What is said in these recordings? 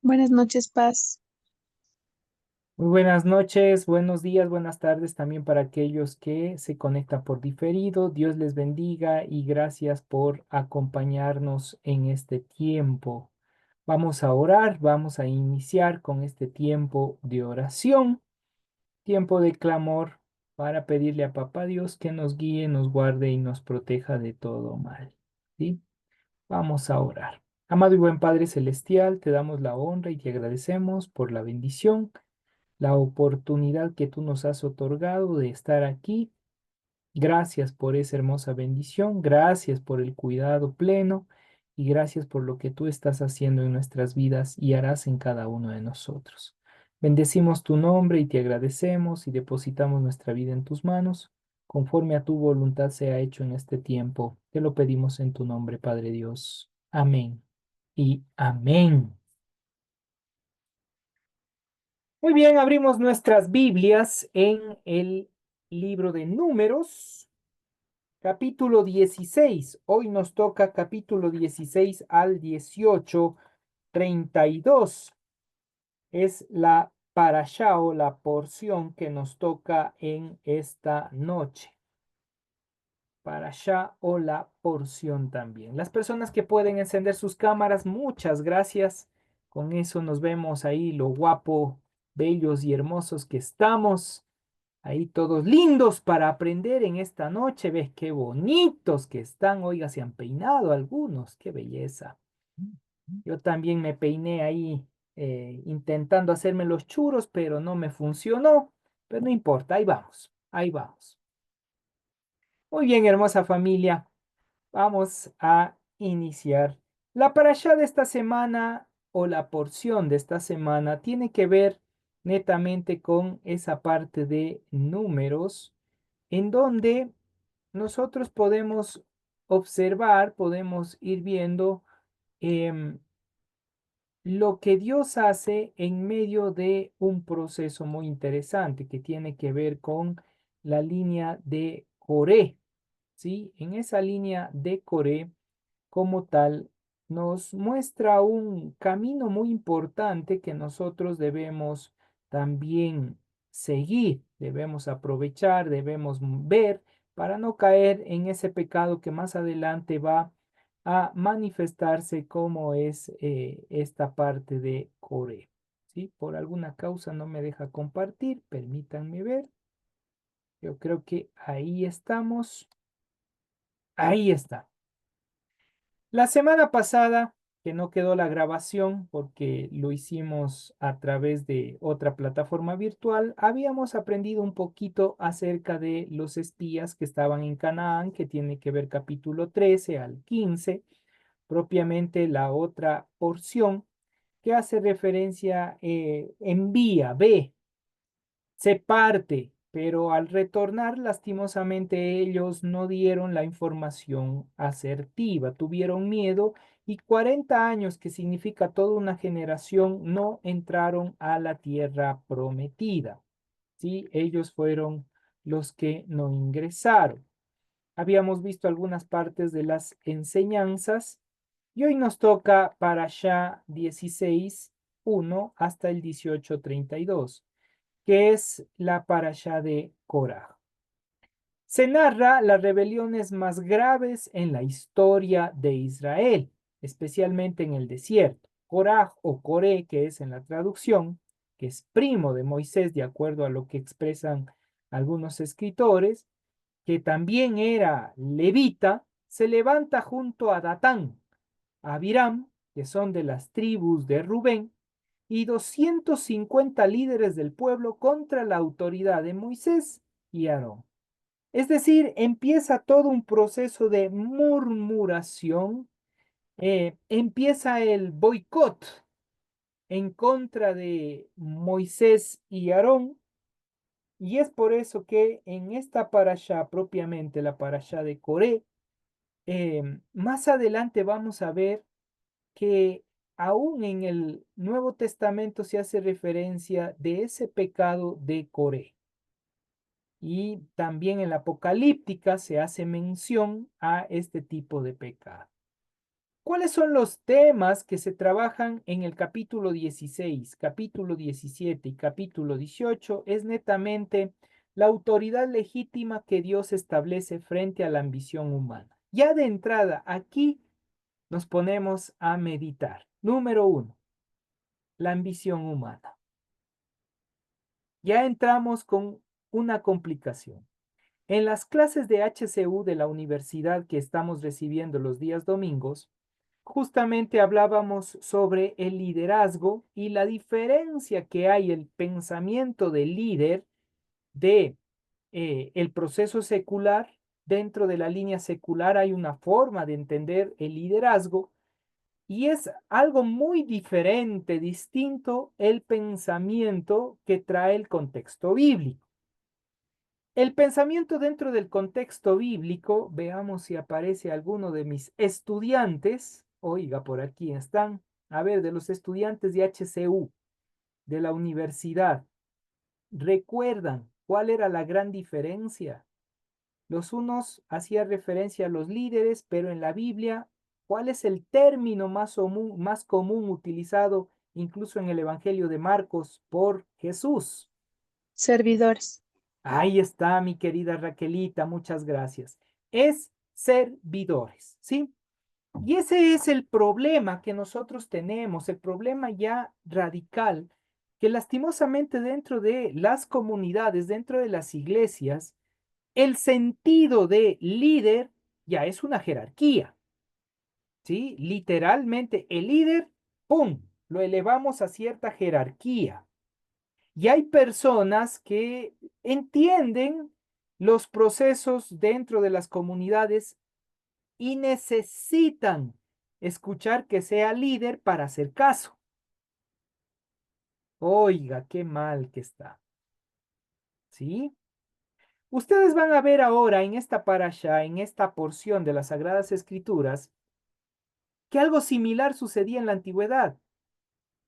Buenas noches, Paz. Muy buenas noches, buenos días, buenas tardes también para aquellos que se conectan por diferido. Dios les bendiga y gracias por acompañarnos en este tiempo. Vamos a orar, vamos a iniciar con este tiempo de oración, tiempo de clamor para pedirle a Papá Dios que nos guíe, nos guarde y nos proteja de todo mal. ¿Sí? Vamos a orar. Amado y buen Padre Celestial, te damos la honra y te agradecemos por la bendición, la oportunidad que tú nos has otorgado de estar aquí. Gracias por esa hermosa bendición, gracias por el cuidado pleno y gracias por lo que tú estás haciendo en nuestras vidas y harás en cada uno de nosotros. Bendecimos tu nombre y te agradecemos y depositamos nuestra vida en tus manos. Conforme a tu voluntad sea hecho en este tiempo. Te lo pedimos en tu nombre, Padre Dios. Amén y amén. Muy bien, abrimos nuestras Biblias en el libro de Números, capítulo 16. Hoy nos toca capítulo 16 al 18, 32. Es la parashá o la porción que nos toca en esta noche. Parashá o la porción también. Las personas que pueden encender sus cámaras, muchas gracias. Con eso nos vemos ahí lo guapo, bellos y hermosos que estamos. Ahí todos lindos para aprender en esta noche. ¿Ves qué bonitos que están? Oiga, se han peinado algunos. Qué belleza. Yo también me peiné ahí intentando hacerme los churos, pero no me funcionó. Pero no importa, ahí vamos, ahí vamos. Muy bien, hermosa familia. Vamos a iniciar. La parashá de esta semana o la porción de esta semana tiene que ver netamente con esa parte de números en donde nosotros podemos observar, podemos ir viendo em, lo que Dios hace en medio de un proceso muy interesante que tiene que ver con la línea de Coré, ¿sí? En esa línea de Coré como tal, nos muestra un camino muy importante que nosotros debemos también seguir, debemos aprovechar, debemos ver para no caer en ese pecado que más adelante va a manifestarse como es esta parte de Coré. ¿Sí? Por alguna causa no me deja compartir, permítanme ver. Yo creo que ahí estamos. Ahí está. La semana pasada, que no quedó la grabación porque lo hicimos a través de otra plataforma virtual, habíamos aprendido un poquito acerca de los espías que estaban en Canaán, que tiene que ver capítulo 13 al 15, propiamente la otra porción que hace referencia, envía, ve, se parte, pero al retornar, lastimosamente ellos no dieron la información asertiva, tuvieron miedo y 40 años, que significa toda una generación, no entraron a la tierra prometida. ¿Sí? Ellos fueron los que no ingresaron. Habíamos visto algunas partes de las enseñanzas y hoy nos toca Parashá 16, 1 hasta el 18:32, que es la parashá de Korah. Se narra las rebeliones más graves en la historia de Israel, especialmente en el desierto. Korah o Coré, que es en la traducción, que es primo de Moisés, de acuerdo a lo que expresan algunos escritores, que también era levita, se levanta junto a Datán, a Abiram, que son de las tribus de Rubén, y 250 líderes del pueblo contra la autoridad de Moisés y Aarón. Es decir, empieza todo un proceso de murmuración, empieza el boicot en contra de Moisés y Aarón, y es por eso que en esta parashá, propiamente la parashá de Coré, más adelante vamos a ver que aún en el Nuevo Testamento se hace referencia de ese pecado de Coré. Y también en la Apocalíptica se hace mención a este tipo de pecado. ¿Cuáles son los temas que se trabajan en el capítulo 16, capítulo 17 y capítulo 18? Es netamente la autoridad legítima que Dios establece frente a la ambición humana. Ya de entrada, aquí nos ponemos a meditar. Número uno, la ambición humana. Ya entramos con una complicación. En las clases de HCU de la universidad que estamos recibiendo los días domingos, justamente hablábamos sobre el liderazgo y la diferencia que hay el pensamiento del líder de el proceso secular. Dentro de la línea secular hay una forma de entender el liderazgo y es algo muy diferente, distinto el pensamiento que trae el contexto bíblico. El pensamiento dentro del contexto bíblico, veamos si aparece alguno de mis estudiantes. Oiga, por aquí están. A ver, de los estudiantes de HCU, de la universidad, ¿recuerdan cuál era la gran diferencia? Los unos hacían referencia a los líderes, pero en la Biblia, ¿cuál es el término más común utilizado incluso en el Evangelio de Marcos por Jesús? Servidores. Ahí está, mi querida Raquelita, muchas gracias. Es servidores, ¿sí? Y ese es el problema que nosotros tenemos, el problema ya radical, que lastimosamente dentro de las comunidades, dentro de las iglesias, el sentido de líder ya es una jerarquía, ¿sí? Literalmente, el líder, ¡pum!, lo elevamos a cierta jerarquía. Y hay personas que entienden los procesos dentro de las comunidades y necesitan escuchar que sea líder para hacer caso. Oiga, qué mal que está. ¿Sí? Ustedes van a ver ahora en esta parasha, en esta porción de las Sagradas Escrituras, que algo similar sucedía en la antigüedad.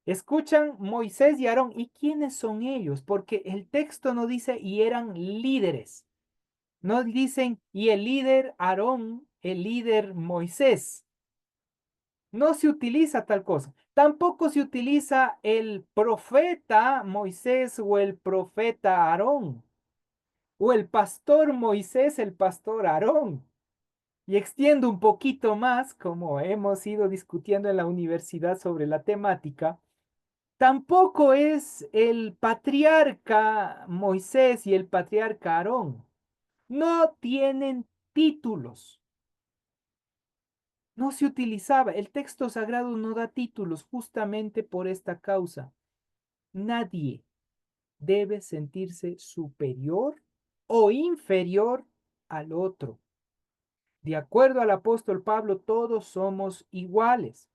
Escuchan Moisés y Aarón. ¿Y quiénes son ellos? Porque el texto no dice y eran líderes. No dicen y el líder Aarón, el líder Moisés. No se utiliza tal cosa. Tampoco se utiliza el profeta Moisés o el profeta Aarón. O el pastor Moisés, el pastor Aarón. Y extiendo un poquito más, como hemos ido discutiendo en la universidad sobre la temática. Tampoco es el patriarca Moisés y el patriarca Aarón. No tienen títulos. No se utilizaba. El texto sagrado no da títulos justamente por esta causa. Nadie debe sentirse superior o inferior al otro. De acuerdo al apóstol Pablo, todos somos iguales.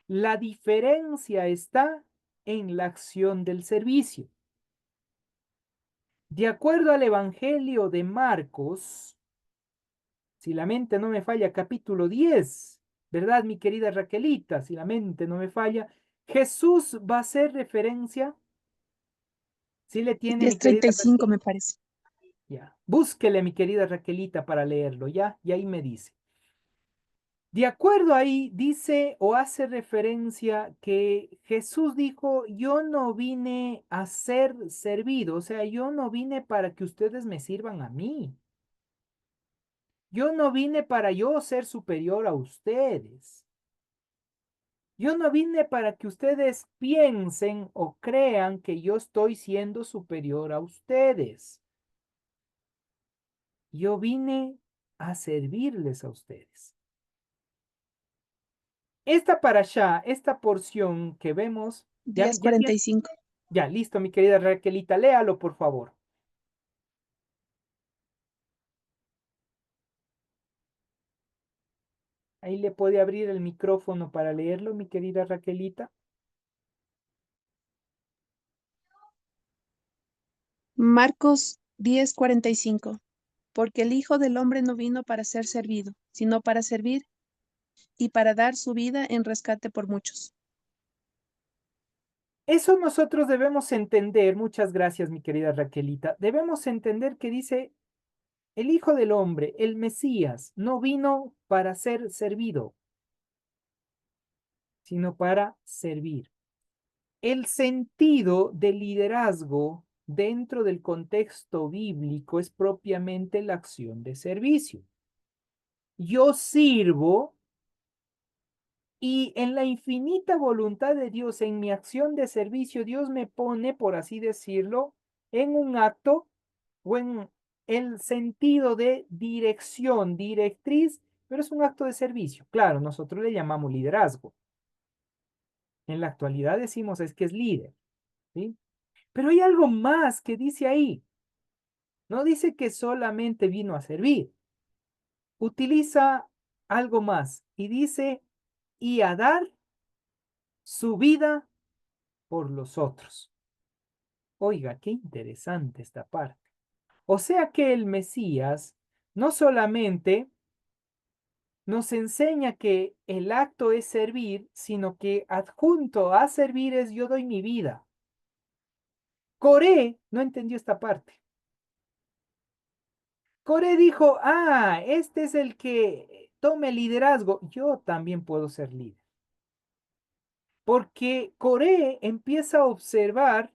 La diferencia está en la acción del servicio. De acuerdo al Evangelio de Marcos, si la mente no me falla, capítulo 10, ¿verdad, mi querida Raquelita? Si la mente no me falla, Jesús va a hacer referencia, si le tiene mi Diez treinta querida y cinco me Raquelita, parece. ya, búsquele mi querida Raquelita para leerlo, ya, y ahí me dice. De acuerdo ahí, dice o hace referencia que Jesús dijo, yo no vine a ser servido, o sea, yo no vine para que ustedes me sirvan a mí. Yo no vine para yo ser superior a ustedes. Yo no vine para que ustedes piensen o crean que yo estoy siendo superior a ustedes. Yo vine a servirles a ustedes. Esta parashá, esta porción que vemos, ya, Diez cuarenta y cinco. ya, listo, mi querida Raquelita, léalo, por favor. Ahí le puede abrir el micrófono para leerlo, mi querida Raquelita. Marcos 10:45. Porque el Hijo del Hombre no vino para ser servido, sino para servir y para dar su vida en rescate por muchos. Eso nosotros debemos entender, muchas gracias, mi querida Raquelita, debemos entender que dice, el Hijo del Hombre, el Mesías, no vino para ser servido. sino para servir. El sentido del liderazgo dentro del contexto bíblico es propiamente la acción de servicio. Yo sirvo y en la infinita voluntad de Dios, en mi acción de servicio, Dios me pone, por así decirlo, en un acto o en el sentido de dirección, directriz, pero es un acto de servicio. Claro, nosotros le llamamos liderazgo. En la actualidad decimos es que es líder, ¿sí? Pero hay algo más que dice ahí. No dice que solamente vino a servir. Utiliza algo más y dice, y a dar su vida por los otros. Oiga, qué interesante esta parte. O sea que el Mesías no solamente nos enseña que el acto es servir, sino que adjunto a servir es yo doy mi vida. Coré no entendió esta parte. Coré dijo, este es el que tome liderazgo. Yo también puedo ser líder. Porque Coré empieza a observar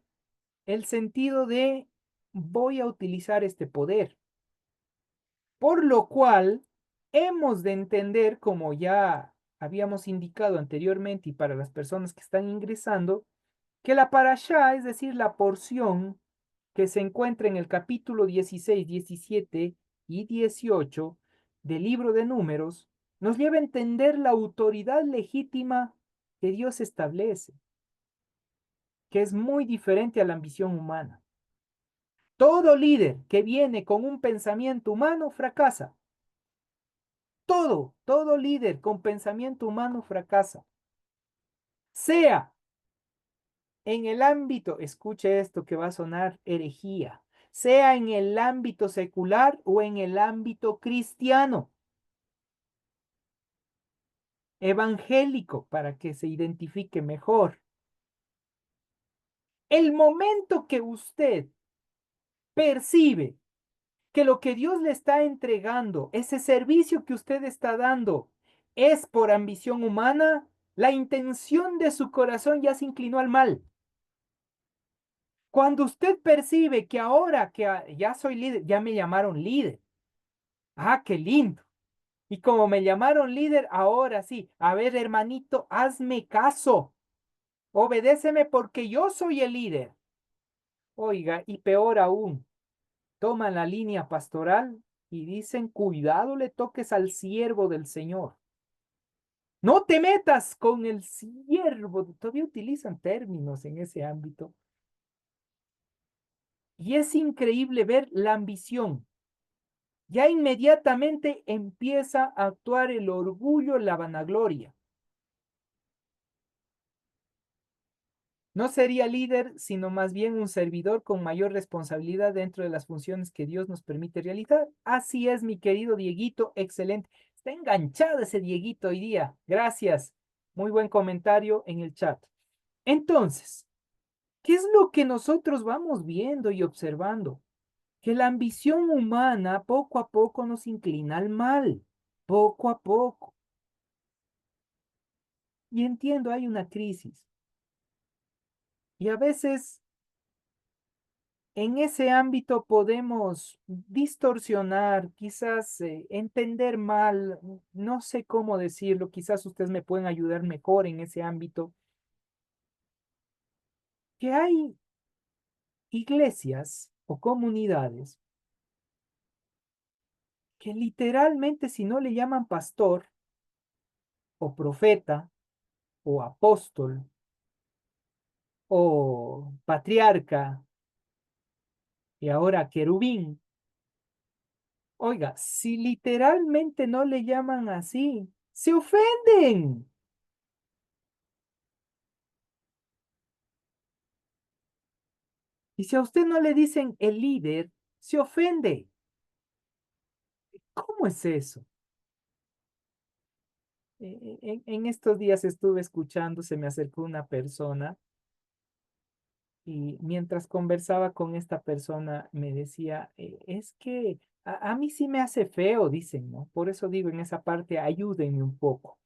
el sentido de voy a utilizar este poder. Por lo cual, hemos de entender, como ya habíamos indicado anteriormente y para las personas que están ingresando, que la parashá, es decir, la porción que se encuentra en el capítulo 16, 17 y 18 del libro de Números, nos lleva a entender la autoridad legítima que Dios establece, que es muy diferente a la ambición humana. Todo líder que viene con un pensamiento humano fracasa. Todo líder con pensamiento humano fracasa. Sea en el ámbito, escuche esto que va a sonar herejía, sea en el ámbito secular o en el ámbito cristiano, evangélico, para que se identifique mejor. El momento que usted percibe que lo que Dios le está entregando, ese servicio que usted está dando, es por ambición humana, la intención de su corazón ya se inclinó al mal. Cuando usted percibe que ahora que ya soy líder, ya me llamaron líder. Qué lindo. Y como me llamaron líder, ahora sí, a ver, hermanito, hazme caso. Obedéceme porque yo soy el líder. Oiga, y peor aún, toman la línea pastoral y dicen, cuidado le toques al siervo del Señor. No te metas con el siervo. Todavía utilizan términos en ese ámbito. Y es increíble ver la ambición. Ya inmediatamente empieza a actuar el orgullo, la vanagloria. No sería líder, sino más bien un servidor con mayor responsabilidad dentro de las funciones que Dios nos permite realizar. Así es, mi querido Dieguito, excelente. Está enganchado ese Dieguito hoy día. Gracias. Muy buen comentario en el chat. Entonces, ¿qué es lo que nosotros vamos viendo y observando? Que la ambición humana poco a poco nos inclina al mal, poco a poco. Y entiendo, hay una crisis. Y a veces en ese ámbito podemos distorsionar, quizás entender mal, no sé cómo decirlo, quizás ustedes me pueden ayudar mejor en ese ámbito, que hay iglesias o comunidades que literalmente si no le llaman pastor o profeta o apóstol o patriarca y ahora querubín, oiga, si literalmente no le llaman así, se ofenden. Y si a usted no le dicen el líder, se ofende. ¿Cómo es eso? En estos días estuve escuchando, se me acercó una persona y mientras conversaba con esta persona me decía, es que a mí sí me hace feo, dicen, ¿no? Por eso digo en esa parte, ayúdenme un poco.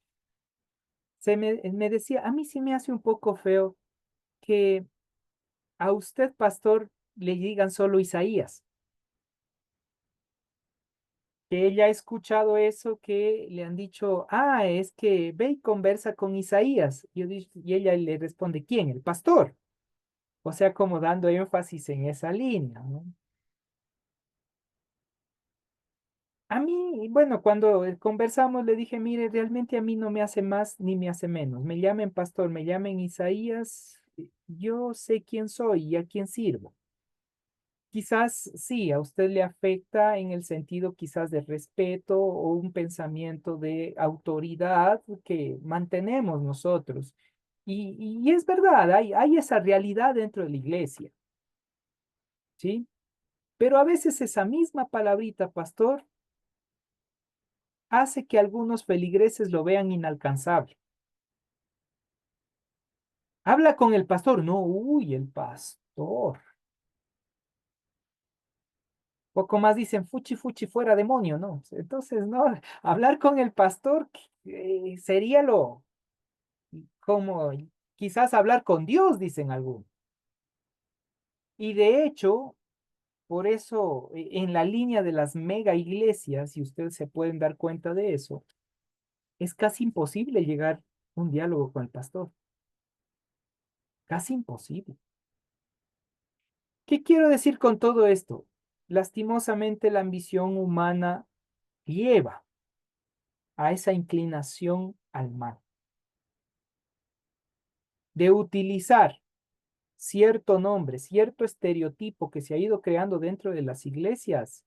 me decía, a mí sí me hace un poco feo que a usted, pastor, le digan solo Isaías. Que ella ha escuchado eso, que le han dicho, es que ve y conversa con Isaías. Y ella le responde, ¿quién? El pastor. O sea, como dando énfasis en esa línea, ¿no? A mí, bueno, cuando conversamos le dije, mire, realmente a mí no me hace más ni me hace menos. Me llamen pastor, me llamen Isaías, yo sé quién soy y a quién sirvo. Quizás sí, a usted le afecta en el sentido quizás de respeto o un pensamiento de autoridad que mantenemos nosotros. Y es verdad, hay esa realidad dentro de la iglesia, ¿sí? Pero a veces esa misma palabrita, pastor, hace que algunos feligreses lo vean inalcanzable. Habla con el pastor, no, uy, el pastor. Poco más dicen, fuchi, fuchi, fuera demonio, ¿no? Entonces, no, hablar con el pastor sería lo como quizás hablar con Dios, dicen algunos. Y de hecho, por eso, en la línea de las mega iglesias, y ustedes se pueden dar cuenta de eso, es casi imposible llegar a un diálogo con el pastor. Casi imposible. ¿Qué quiero decir con todo esto? Lastimosamente, la ambición humana lleva a esa inclinación al mal, de utilizar cierto nombre, cierto estereotipo que se ha ido creando dentro de las iglesias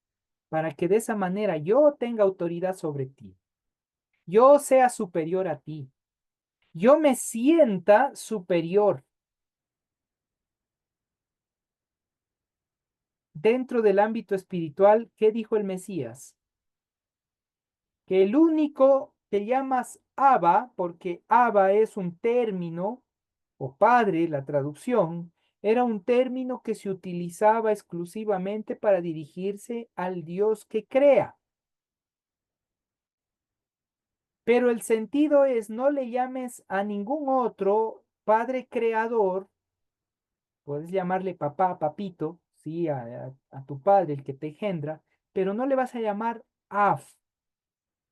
para que de esa manera yo tenga autoridad sobre ti, yo sea superior a ti, yo me sienta superior dentro del ámbito espiritual. ¿Qué dijo el Mesías? Que el único te llamas Abba, porque Abba es un término, o padre, la traducción, era un término que se utilizaba exclusivamente para dirigirse al Dios que crea. Pero el sentido es, no le llames a ningún otro padre creador, puedes llamarle papá, papito, sí, a tu padre, el que te engendra, pero no le vas a llamar Af,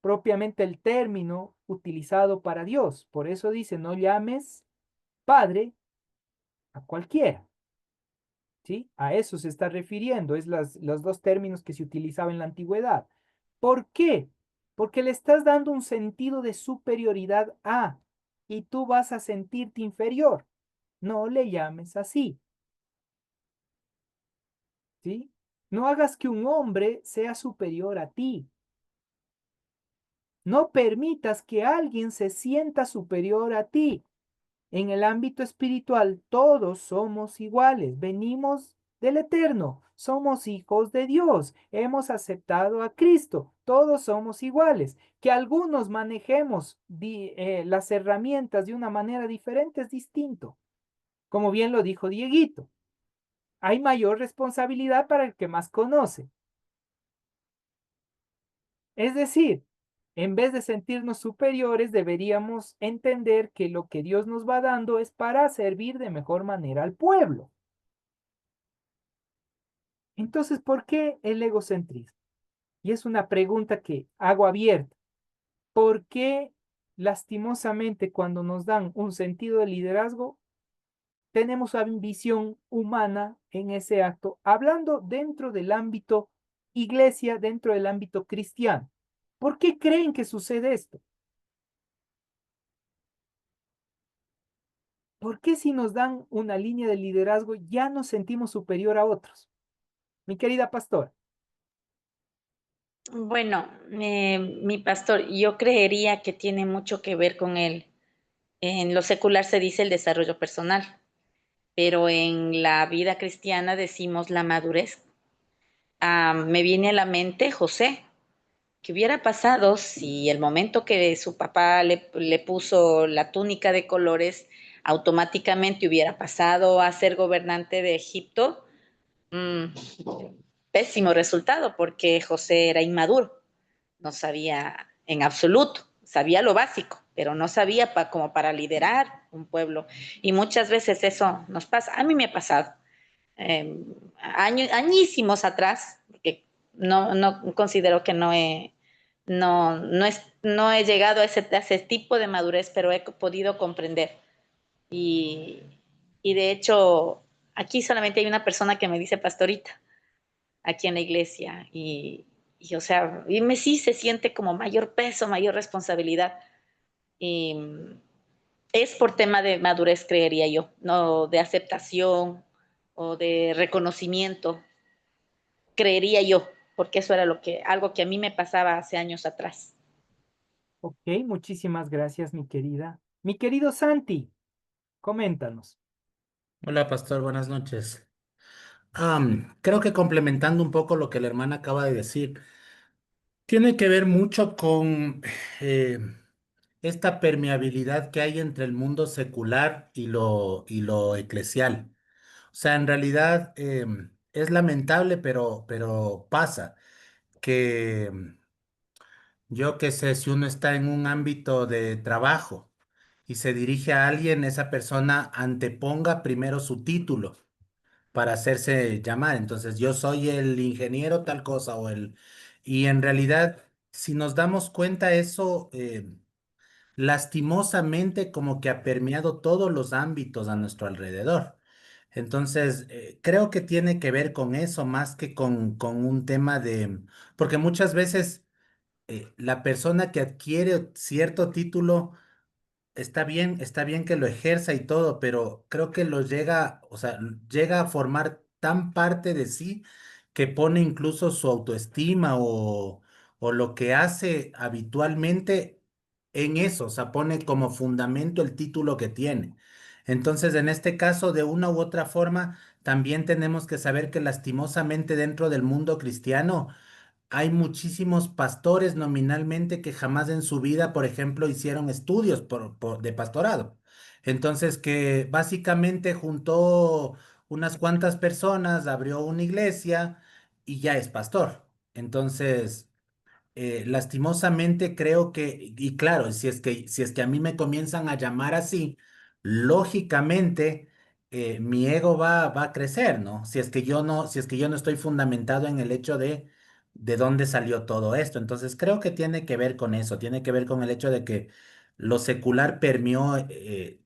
propiamente el término utilizado para Dios. Por eso dice, no llames padre a cualquiera, ¿sí? A eso se está refiriendo, es los dos términos que se utilizaban en la antigüedad. ¿Por qué? Porque le estás dando un sentido de superioridad y tú vas a sentirte inferior. No le llames así, ¿sí? No hagas que un hombre sea superior a ti. No permitas que alguien se sienta superior a ti. En el ámbito espiritual, todos somos iguales, venimos del Eterno, somos hijos de Dios, hemos aceptado a Cristo, todos somos iguales. Que algunos manejemos las herramientas de una manera diferente es distinto, como bien lo dijo Dieguito. Hay mayor responsabilidad para el que más conoce. Es decir, en vez de sentirnos superiores, deberíamos entender que lo que Dios nos va dando es para servir de mejor manera al pueblo. Entonces, ¿por qué el egocentrismo? Y es una pregunta que hago abierta. ¿Por qué lastimosamente cuando nos dan un sentido de liderazgo, tenemos ambición humana en ese acto, hablando dentro del ámbito iglesia, dentro del ámbito cristiano? ¿Por qué creen que sucede esto? ¿Por qué si nos dan una línea de liderazgo ya nos sentimos superior a otros? Mi querida pastora. Bueno, mi pastor, yo creería que tiene mucho que ver con en lo secular se dice el desarrollo personal, pero en la vida cristiana decimos la madurez. Me viene a la mente José. ¿Qué hubiera pasado si el momento que su papá le puso la túnica de colores, automáticamente hubiera pasado a ser gobernante de Egipto? Mm, Pésimo resultado, porque José era inmaduro, no sabía en absoluto, sabía lo básico, pero no sabía como para liderar un pueblo. Y muchas veces eso nos pasa. A mí me ha pasado añísimos atrás, porque no considero que no he llegado a ese tipo de madurez, pero he podido comprender. Y, y de hecho, aquí solamente hay una persona que me dice pastorita, aquí en la iglesia, o sea, sí se siente como mayor peso, mayor responsabilidad. Y es por tema de madurez, creería yo, no de aceptación o de reconocimiento, creería yo, porque eso era algo que a mí me pasaba hace años atrás. Ok, muchísimas gracias, mi querida. Mi querido Santi, coméntanos. Hola, pastor, buenas noches. Creo que complementando un poco lo que la hermana acaba de decir, tiene que ver mucho con eh, esta permeabilidad que hay entre el mundo secular y lo eclesial. O sea, en realidad es lamentable, pero pasa que yo qué sé, si uno está en un ámbito de trabajo y se dirige a alguien, esa persona anteponga primero su título para hacerse llamar. Entonces, yo soy el ingeniero tal cosa o el... Y en realidad, si nos damos cuenta, eso lastimosamente como que ha permeado todos los ámbitos a nuestro alrededor. Entonces, creo que tiene que ver con eso más que con un tema de... Porque muchas veces la persona que adquiere cierto título está bien que lo ejerza y todo, pero creo que lo llega, o sea, llega a formar tan parte de sí que pone incluso su autoestima o lo que hace habitualmente en eso, o sea, pone como fundamento el título que tiene. Entonces, en este caso, de una u otra forma, también tenemos que saber que lastimosamente dentro del mundo cristiano, hay muchísimos pastores nominalmente que jamás en su vida, por ejemplo, hicieron estudios de pastorado. Entonces, que básicamente juntó unas cuantas personas, abrió una iglesia y ya es pastor. Entonces, lastimosamente creo que, y claro, si es que a mí me comienzan a llamar así, lógicamente mi ego va a crecer, ¿no? Si es que yo no estoy fundamentado en el hecho de dónde salió todo esto. Entonces creo que tiene que ver con eso, tiene que ver con el hecho de que lo secular permeó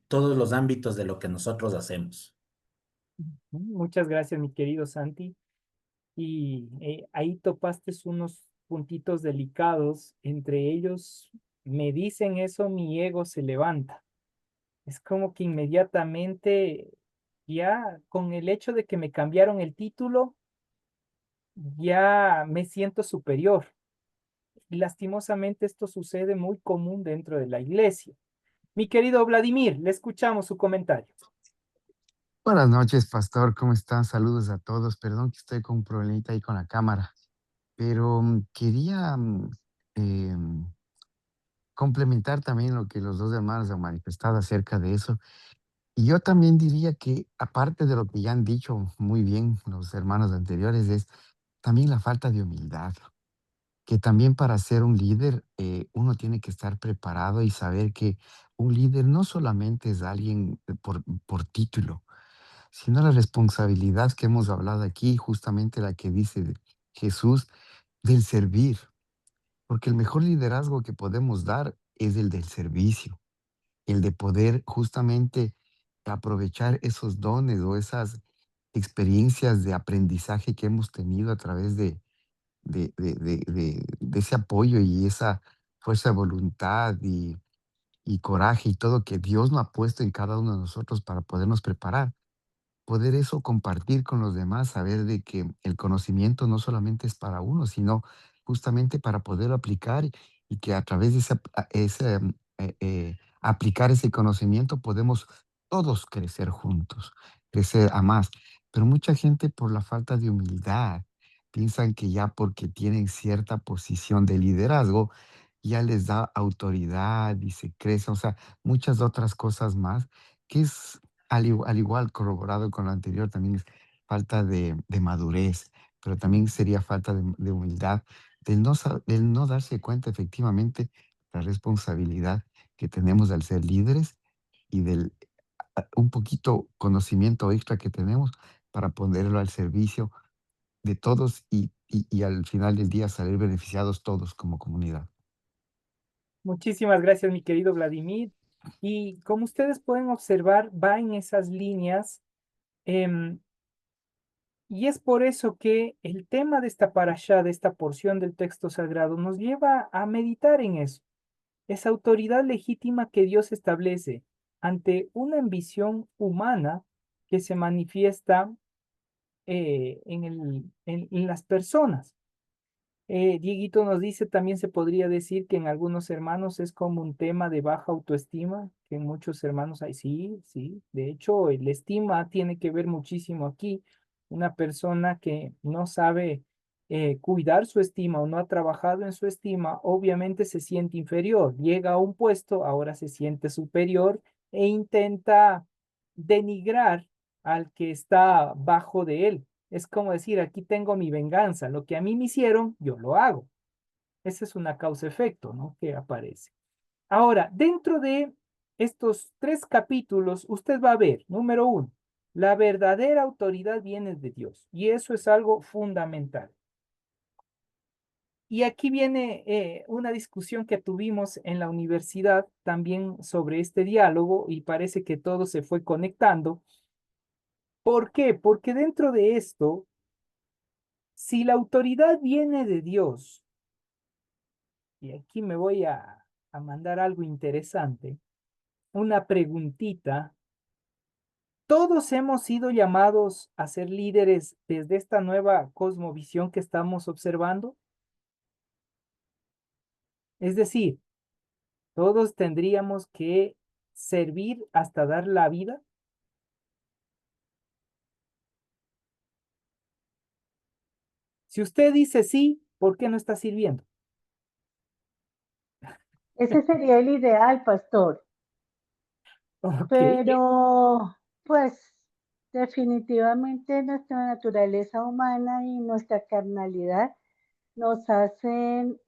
todos los ámbitos de lo que nosotros hacemos. Muchas gracias, mi querido Santi. Y ahí topaste unos puntitos delicados. Entre ellos, me dicen eso, mi ego se levanta. Es como que inmediatamente, ya con el hecho de que me cambiaron el título, ya me siento superior. Y lastimosamente esto sucede muy común dentro de la iglesia. Mi querido Vladimir, le escuchamos su comentario. Buenas noches, pastor. ¿Cómo están? Saludos a todos. Perdón que estoy con un problemita ahí con la cámara, pero quería complementar también lo que los dos hermanos han manifestado acerca de eso. Y yo también diría que, aparte de lo que ya han dicho muy bien los hermanos anteriores, es también la falta de humildad, que también para ser un líder uno tiene que estar preparado y saber que un líder no solamente es alguien por título, sino la responsabilidad que hemos hablado aquí, justamente la que dice Jesús, del servir, porque el mejor liderazgo que podemos dar es el del servicio, el de poder justamente aprovechar esos dones o esas experiencias de aprendizaje que hemos tenido a través de ese apoyo y esa fuerza de voluntad y coraje y todo que Dios nos ha puesto en cada uno de nosotros para podernos preparar, poder eso compartir con los demás, saber de que el conocimiento no solamente es para uno, sino justamente para poderlo aplicar y que a través de aplicar ese conocimiento podemos todos crecer juntos, crecer a más. Pero mucha gente por la falta de humildad piensan que ya porque tienen cierta posición de liderazgo, ya les da autoridad y se crece, o sea, muchas otras cosas más, que es al igual, corroborado con lo anterior, también es falta de madurez, pero también sería falta de humildad, del no darse cuenta efectivamente la responsabilidad que tenemos al ser líderes y del un poquito conocimiento extra que tenemos para ponerlo al servicio de todos y al final del día salir beneficiados todos como comunidad. Muchísimas gracias, mi querido Vladimir. Y como ustedes pueden observar, va en esas líneas. em, y es por eso que el tema de esta parashá, de esta porción del texto sagrado, nos lleva a meditar en eso. Esa autoridad legítima que Dios establece ante una ambición humana que se manifiesta en las personas. Dieguito nos dice, también se podría decir que en algunos hermanos es como un tema de baja autoestima, que en muchos hermanos hay, sí, sí, de hecho, el estima tiene que ver muchísimo aquí. Una persona que no sabe cuidar su estima o no ha trabajado en su estima, obviamente se siente inferior, llega a un puesto, ahora se siente superior e intenta denigrar al que está bajo de él. Es como decir, aquí tengo mi venganza, lo que a mí me hicieron, yo lo hago. Esa es una causa-efecto, ¿no? Que aparece. Ahora, dentro de estos 3 capítulos, usted va a ver, número 1, la verdadera autoridad viene de Dios, y eso es algo fundamental. Y aquí viene una discusión que tuvimos en la universidad también sobre este diálogo, y parece que todo se fue conectando. ¿Por qué? Porque dentro de esto, si la autoridad viene de Dios, y aquí me voy a mandar algo interesante, una preguntita. ¿Todos hemos sido llamados a ser líderes desde esta nueva cosmovisión que estamos observando? Es decir, ¿todos tendríamos que servir hasta dar la vida? Si usted dice sí, ¿por qué no está sirviendo? Ese sería el ideal, pastor. Ok, Pero, pues, definitivamente nuestra naturaleza humana y nuestra carnalidad nos hacen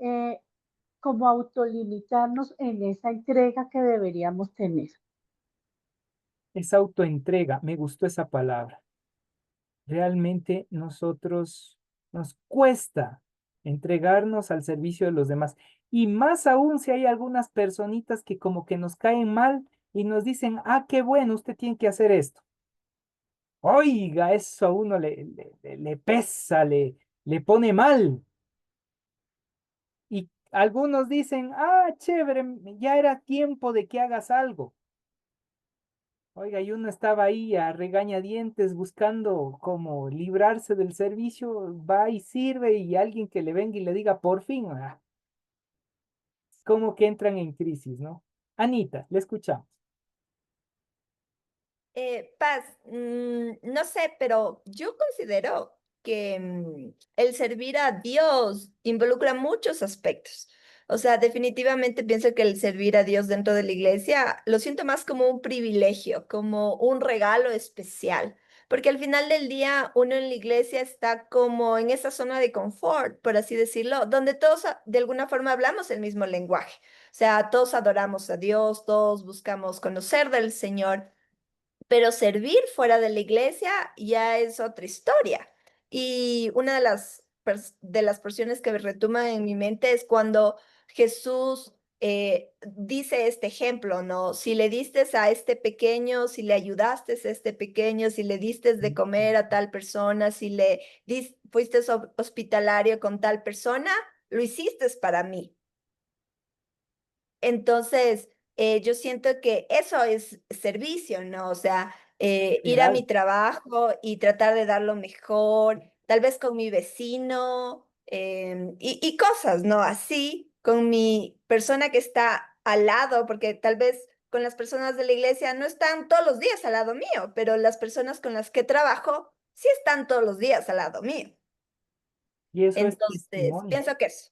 como autolimitarnos en esa entrega que deberíamos tener. es autoentrega, me gustó esa palabra. Realmente nosotros nos cuesta entregarnos al servicio de los demás. Y más aún si hay algunas personitas que como que nos caen mal y nos dicen, ah, qué bueno, usted tiene que hacer esto. Oiga, eso a uno le pesa, le pone mal. Y algunos dicen, ah, chévere, ya era tiempo de que hagas algo. Oiga, y uno estaba ahí a regañadientes buscando cómo librarse del servicio, va y sirve y alguien que le venga y le diga por fin, como que entran en crisis, ¿no? Anita, le escuchamos. Paz, no sé, pero yo considero que el servir a Dios involucra muchos aspectos. O sea, definitivamente pienso que el servir a Dios dentro de la iglesia lo siento más como un privilegio, como un regalo especial, porque al final del día uno en la iglesia está como en esa zona de confort, por así decirlo, donde todos de alguna forma hablamos el mismo lenguaje. O sea, todos adoramos a Dios, todos buscamos conocer del Señor, pero servir fuera de la iglesia ya es otra historia. Y una de las porciones que me retoma en mi mente es cuando Jesús dice este ejemplo, ¿no? Si le diste a este pequeño, si le ayudaste a este pequeño, si le diste de comer a tal persona, si fuiste hospitalario con tal persona, lo hiciste para mí. Entonces, yo siento que eso es servicio, ¿no? O sea, ir a mi Real. trabajo y tratar de dar lo mejor, tal vez con mi vecino, y cosas, ¿no? Así, con mi persona que está al lado, porque tal vez con las personas de la iglesia no están todos los días al lado mío, pero las personas con las que trabajo sí están todos los días al lado mío. Y eso es Entonces, testimonio. pienso que eso.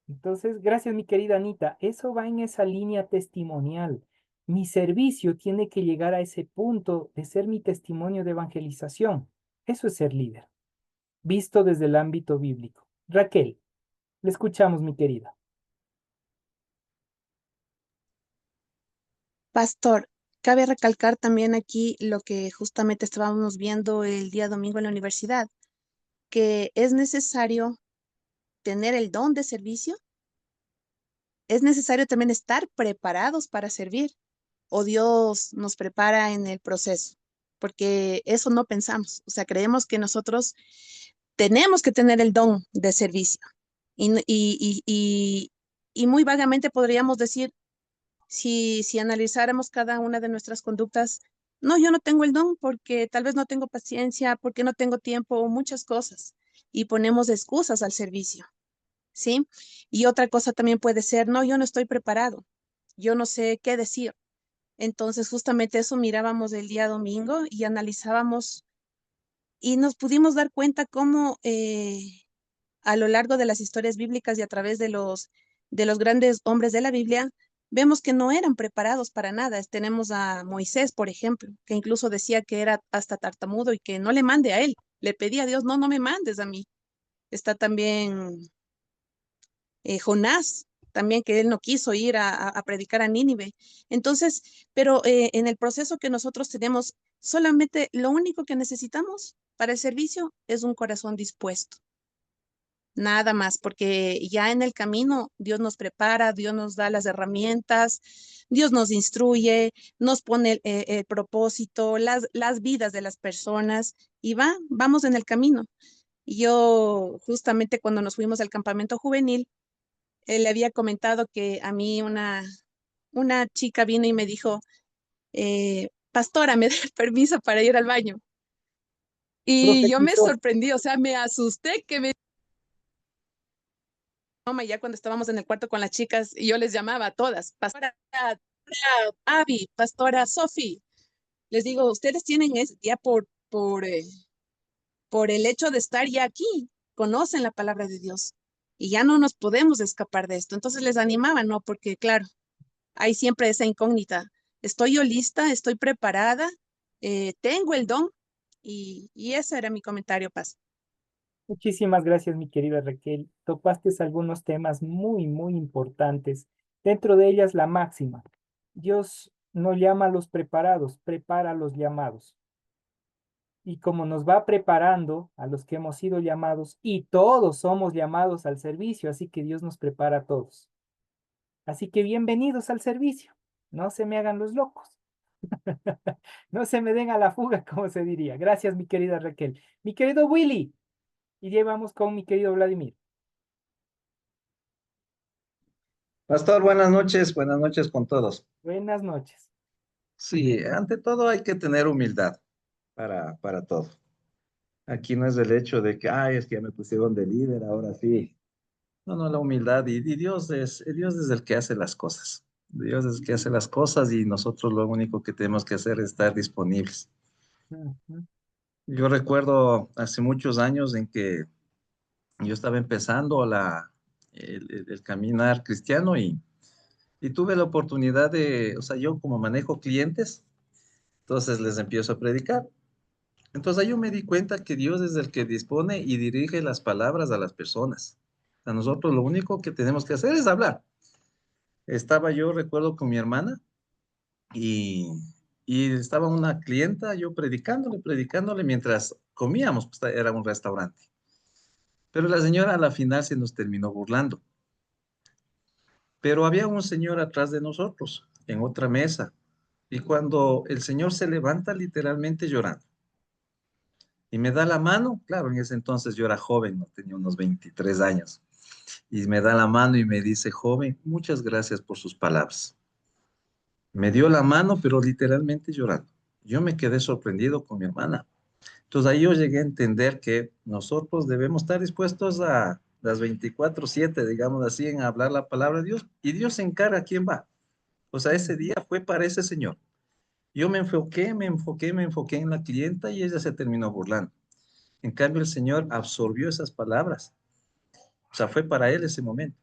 Entonces, gracias, mi querida Anita. Eso va en esa línea testimonial. Mi servicio tiene que llegar a ese punto de ser mi testimonio de evangelización. Eso es ser líder, visto desde el ámbito bíblico. Raquel, le escuchamos, mi querida. Pastor, cabe recalcar también aquí lo que justamente estábamos viendo el día domingo en la universidad, que es necesario tener el don de servicio, es necesario también estar preparados para servir, o Dios nos prepara en el proceso, porque eso no pensamos, o sea, creemos que nosotros tenemos que tener el don de servicio y muy vagamente podríamos decir, si analizáramos cada una de nuestras conductas, no, yo no tengo el don porque tal vez no tengo paciencia, porque no tengo tiempo, o muchas cosas, y ponemos excusas al servicio, ¿sí? Y otra cosa también puede ser, no, yo no estoy preparado, yo no sé qué decir. Entonces, justamente eso mirábamos el día domingo y analizábamos y nos pudimos dar cuenta cómo a lo largo de las historias bíblicas y a través de los grandes hombres de la Biblia, vemos que no eran preparados para nada. Tenemos a Moisés, por ejemplo, que incluso decía que era hasta tartamudo y que no le mande a él. Le pedía a Dios, no, no me mandes a mí. Está también Jonás, también que él no quiso ir a predicar a Nínive. Entonces, pero en el proceso que nosotros tenemos, solamente lo único que necesitamos para el servicio es un corazón dispuesto. Nada más, porque ya en el camino Dios nos prepara, Dios nos da las herramientas, Dios nos instruye, nos pone el propósito, las vidas de las personas y vamos en el camino. Y yo justamente cuando nos fuimos al campamento juvenil, le había comentado que a mí una chica vino y me dijo, pastora, ¿me da permiso para ir al baño? Y yo me Profetizó. sorprendí, o sea, me asusté que me broma, ya cuando estábamos en el cuarto con las chicas, y yo les llamaba a todas, pastora, pastora Abby, pastora Sophie. Les digo, ustedes tienen ya por el hecho de estar ya aquí, conocen la palabra de Dios y ya no nos podemos escapar de esto. Entonces les animaba, ¿no? Porque claro, hay siempre esa incógnita. ¿Estoy yo lista? ¿Estoy preparada? ¿Tengo el don? Y ese era mi comentario, Paz. Muchísimas gracias, mi querida Raquel. Topaste algunos temas muy, muy importantes. Dentro de ellas, la máxima. Dios no llama a los preparados, prepara a los llamados. Y como nos va preparando a los que hemos sido llamados, y todos somos llamados al servicio, así que Dios nos prepara a todos. Así que bienvenidos al servicio. No se me hagan los locos. No se me den a la fuga, como se diría. Gracias, mi querida Raquel. Mi querido Willy. Y llevamos con mi querido Vladimir. Pastor, buenas noches con todos. Buenas noches. Sí, ante todo hay que tener humildad para todo. Aquí no es el hecho de que, ay, es que ya me pusieron de líder, ahora sí. No, no, la humildad y Dios es el que hace las cosas. Dios es el que hace las cosas y nosotros lo único que tenemos que hacer es estar disponibles. Ujú. Yo recuerdo hace muchos años en que yo estaba empezando el caminar cristiano y tuve la oportunidad de, o sea, yo como manejo clientes, entonces les empiezo a predicar. Entonces ahí yo me di cuenta que Dios es el que dispone y dirige las palabras a las personas. A nosotros lo único que tenemos que hacer es hablar. Estaba yo, recuerdo, con mi hermana y, y estaba una clienta, yo predicándole mientras comíamos, pues era un restaurante. Pero la señora a la final se nos terminó burlando. Pero había un señor atrás de nosotros, en otra mesa. Y cuando el señor se levanta literalmente llorando y me da la mano, claro, en ese entonces yo era joven, no tenía unos 23 años, y me da la mano y me dice, joven, muchas gracias por sus palabras. Me dio la mano, pero literalmente llorando. Yo me quedé sorprendido con mi hermana. Entonces ahí yo llegué a entender que nosotros debemos estar dispuestos a las 24/7, digamos así, en hablar la palabra de Dios, y Dios se encarga a quién va. O sea, ese día fue para ese señor. Yo me enfoqué en la clienta y ella se terminó burlando. En cambio, el Señor absorbió esas palabras. O sea, fue para él ese momento.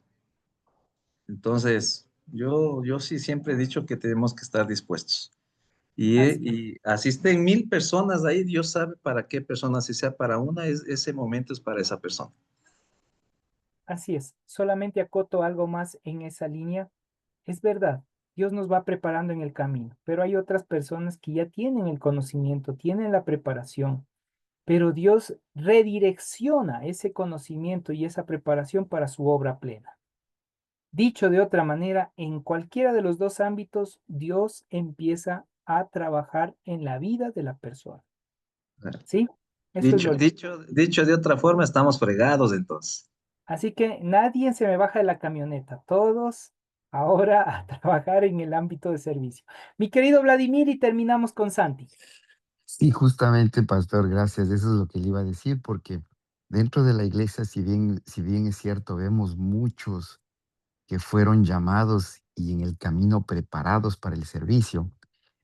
Entonces, yo sí siempre he dicho que tenemos que estar dispuestos. Así, Y asisten 1000 personas ahí, Dios sabe para qué persona, si sea para una, ese momento es para esa persona. así es. Solamente acoto algo más en esa línea. Es verdad, Dios nos va preparando en el camino, pero hay otras personas que ya tienen el conocimiento, tienen la preparación, pero Dios redirecciona ese conocimiento y esa preparación para su obra plena. Dicho de otra manera, en cualquiera de los dos ámbitos, Dios empieza a trabajar en la vida de la persona. ¿Sí? Eso es Dicho, lo lindo. dicho de otra forma, estamos fregados entonces. Así que nadie se me baja de la camioneta, todos ahora a trabajar en el ámbito de servicio. Mi querido Vladimir, y terminamos con Santi. Sí, justamente, pastor, gracias. Eso es lo que le iba a decir, porque dentro de la iglesia, si bien es cierto, vemos muchos que fueron llamados y en el camino preparados para el servicio.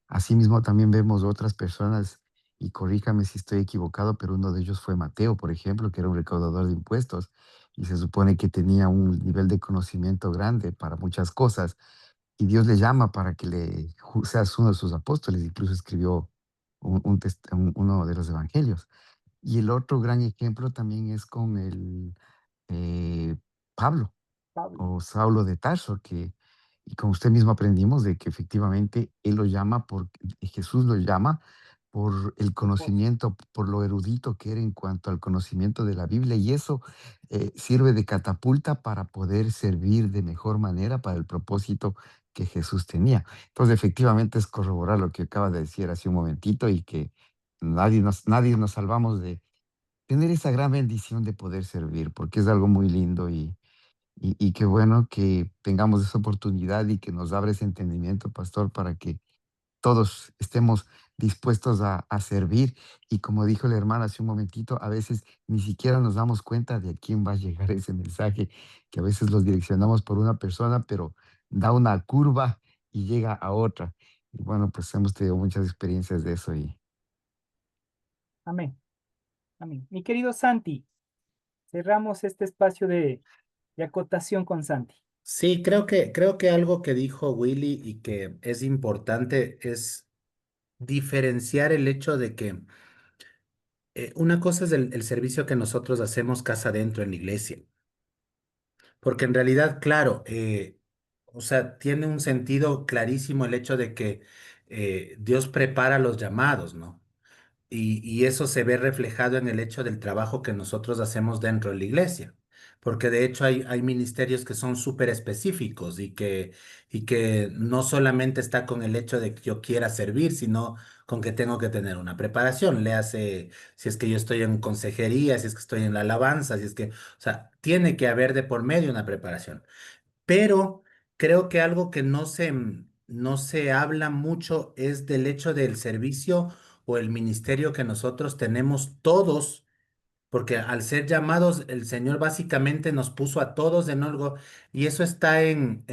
Asimismo, también vemos otras personas, y corríjame si estoy equivocado, pero uno de ellos fue Mateo, por ejemplo, que era un recaudador de impuestos y se supone que tenía un nivel de conocimiento grande para muchas cosas, y Dios le llama para que seas uno de sus apóstoles, incluso escribió uno de los evangelios. Y el otro gran ejemplo también es con el Pablo Pablo. o Saulo de Tarso, y con usted mismo aprendimos de que efectivamente Jesús lo llama por el conocimiento, por lo erudito que era en cuanto al conocimiento de la Biblia, y eso sirve de catapulta para poder servir de mejor manera para el propósito que Jesús tenía. Entonces, efectivamente es corroborar lo que acaba de decir hace un momentito, y que nadie nos salvamos de tener esa gran bendición de poder servir, porque es algo muy lindo, y qué bueno que tengamos esa oportunidad y que nos abra ese entendimiento, pastor, para que todos estemos dispuestos a servir. Y como dijo la hermana hace un momentito, a veces ni siquiera nos damos cuenta de a quién va a llegar ese mensaje, que a veces los direccionamos por una persona, pero da una curva y llega a otra. Y bueno, pues hemos tenido muchas experiencias de eso. Amén. Amén. Mi querido Santi, cerramos este espacio de acotación con Santi. Sí, creo que algo que dijo Willy y que es importante es diferenciar el hecho de que una cosa es el servicio que nosotros hacemos casa adentro en la iglesia, porque en realidad, claro, o sea, tiene un sentido clarísimo el hecho de que Dios prepara los llamados, ¿no? Y eso se ve reflejado en el hecho del trabajo que nosotros hacemos dentro de la iglesia. Porque de hecho hay ministerios que son súper específicos y que no solamente está con el hecho de que yo quiera servir, sino con que tengo que tener una preparación. Léase si es que yo estoy en consejería, si es que estoy en la alabanza, si es que, o sea, tiene que haber de por medio una preparación. Pero creo que algo que no se habla mucho es del hecho del servicio o el ministerio que nosotros tenemos todos, porque al ser llamados, el Señor básicamente nos puso a todos en algo, y eso está en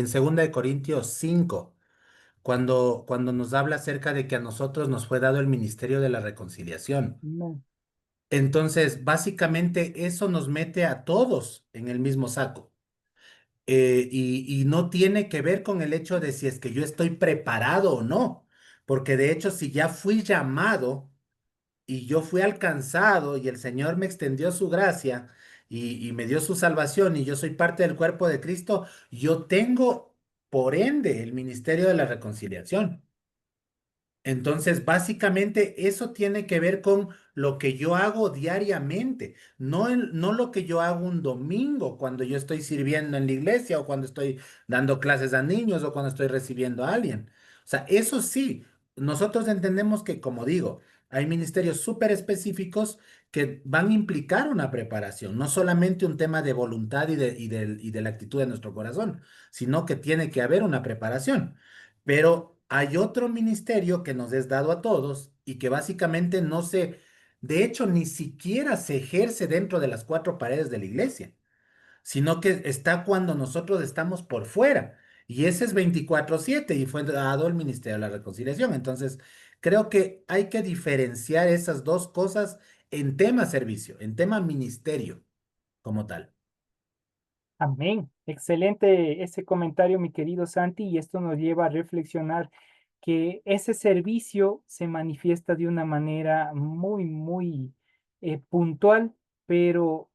segunda de Corintios 5, cuando nos habla acerca de que a nosotros nos fue dado el ministerio de la reconciliación. No. Entonces, básicamente eso nos mete a todos en el mismo saco. Y no tiene que ver con el hecho de si es que yo estoy preparado o no, porque de hecho si ya fui llamado y yo fui alcanzado y el Señor me extendió su gracia y me dio su salvación y yo soy parte del cuerpo de Cristo, yo tengo por ende el ministerio de la reconciliación. Entonces, básicamente eso tiene que ver con lo que yo hago diariamente, no lo que yo hago un domingo cuando yo estoy sirviendo en la iglesia o cuando estoy dando clases a niños o cuando estoy recibiendo a alguien. O sea, eso sí, nosotros entendemos que, como digo, hay ministerios súper específicos que van a implicar una preparación, no solamente un tema de voluntad y de la actitud de nuestro corazón, sino que tiene que haber una preparación. Pero hay otro ministerio que nos es dado a todos y que básicamente de hecho, ni siquiera se ejerce dentro de las cuatro paredes de la iglesia, sino que está cuando nosotros estamos por fuera. Y ese es 24/7 y fue dado el Ministerio de la Reconciliación. Entonces, creo que hay que diferenciar esas dos cosas en tema servicio, en tema ministerio como tal. Amén. Excelente ese comentario, mi querido Santi, y esto nos lleva a reflexionar que ese servicio se manifiesta de una manera muy, muy puntual, pero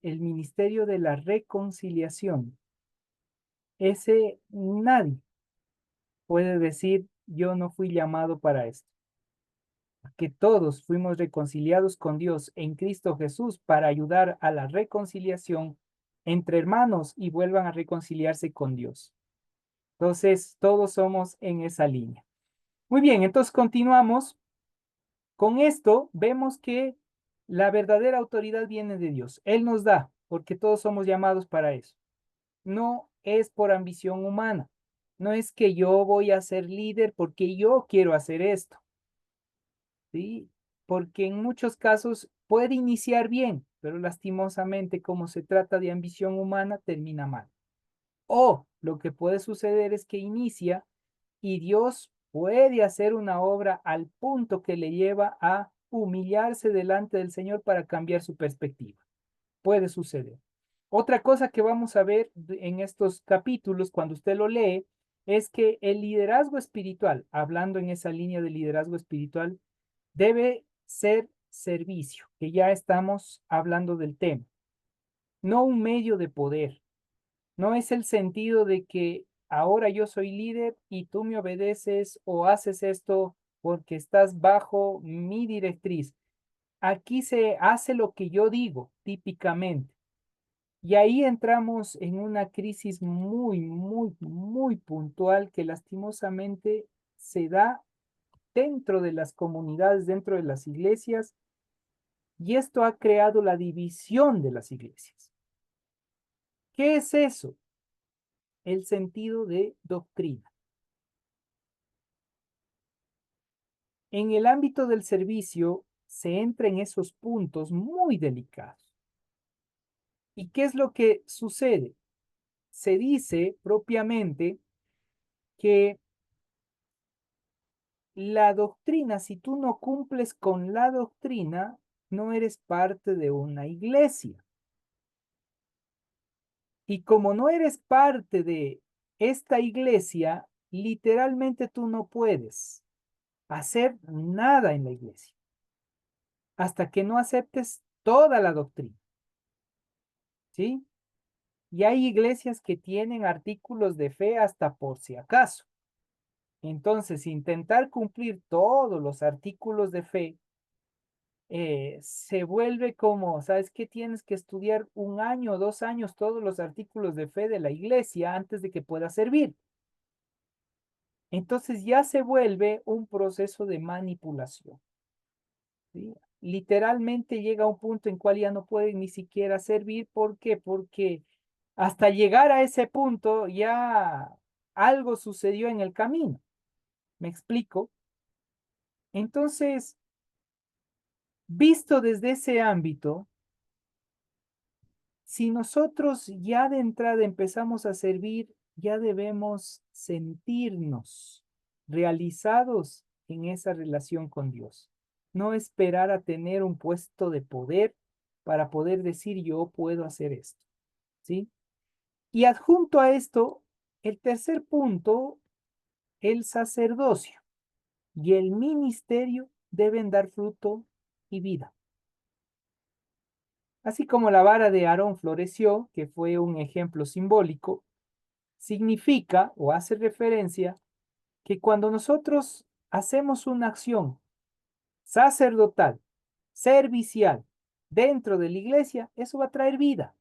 el ministerio de la reconciliación, ese nadie, puede decir, yo no fui llamado para esto. Que todos fuimos reconciliados con Dios en Cristo Jesús para ayudar a la reconciliación entre hermanos y vuelvan a reconciliarse con Dios. Entonces, todos somos en esa línea. Muy bien, entonces continuamos. Con esto vemos que la verdadera autoridad viene de Dios. Él nos da, porque todos somos llamados para eso. No es por ambición humana. No es que yo voy a ser líder porque yo quiero hacer esto. ¿Sí? Porque en muchos casos puede iniciar bien, pero lastimosamente, como se trata de ambición humana, termina mal. O lo que puede suceder es que inicia y Dios puede hacer una obra al punto que le lleva a humillarse delante del Señor para cambiar su perspectiva. Puede suceder. Otra cosa que vamos a ver en estos capítulos, cuando usted lo lee, es que el liderazgo espiritual, hablando en esa línea de liderazgo espiritual, debe ser servicio, que ya estamos hablando del tema, no un medio de poder. No es el sentido de que ahora yo soy líder y tú me obedeces o haces esto porque estás bajo mi directriz. Aquí se hace lo que yo digo, típicamente. Y ahí entramos en una crisis muy puntual que lastimosamente se da dentro de las comunidades, dentro de las iglesias, y esto ha creado la división de las iglesias. ¿Qué es eso? El sentido de doctrina. En el ámbito del servicio se entra en esos puntos muy delicados. ¿Y qué es lo que sucede? Se dice propiamente que la doctrina, si tú no cumples con la doctrina, no eres parte de una iglesia. Y como no eres parte de esta iglesia, literalmente tú no puedes hacer nada en la iglesia hasta que no aceptes toda la doctrina. ¿Sí? Y hay iglesias que tienen artículos de fe hasta por si acaso. Entonces, intentar cumplir todos los artículos de fe se vuelve como, ¿sabes qué? Tienes que estudiar 1 año o 2 años todos los artículos de fe de la iglesia antes de que puedas servir. Entonces ya se vuelve un proceso de manipulación. ¿Sí? Literalmente llega un punto en cual ya no puede ni siquiera servir. ¿Por qué? Porque hasta llegar a ese punto ya algo sucedió en el camino. ¿Me explico? Entonces, visto desde ese ámbito, si nosotros ya de entrada empezamos a servir, ya debemos sentirnos realizados en esa relación con Dios. No esperar a tener un puesto de poder para poder decir yo puedo hacer esto. ¿Sí? Y adjunto a esto, el tercer punto, el sacerdocio y el ministerio deben dar fruto y vida. Así como la vara de Aarón floreció, que fue un ejemplo simbólico, significa o hace referencia que cuando nosotros hacemos una acción sacerdotal, servicial, dentro de la iglesia, eso va a traer vida,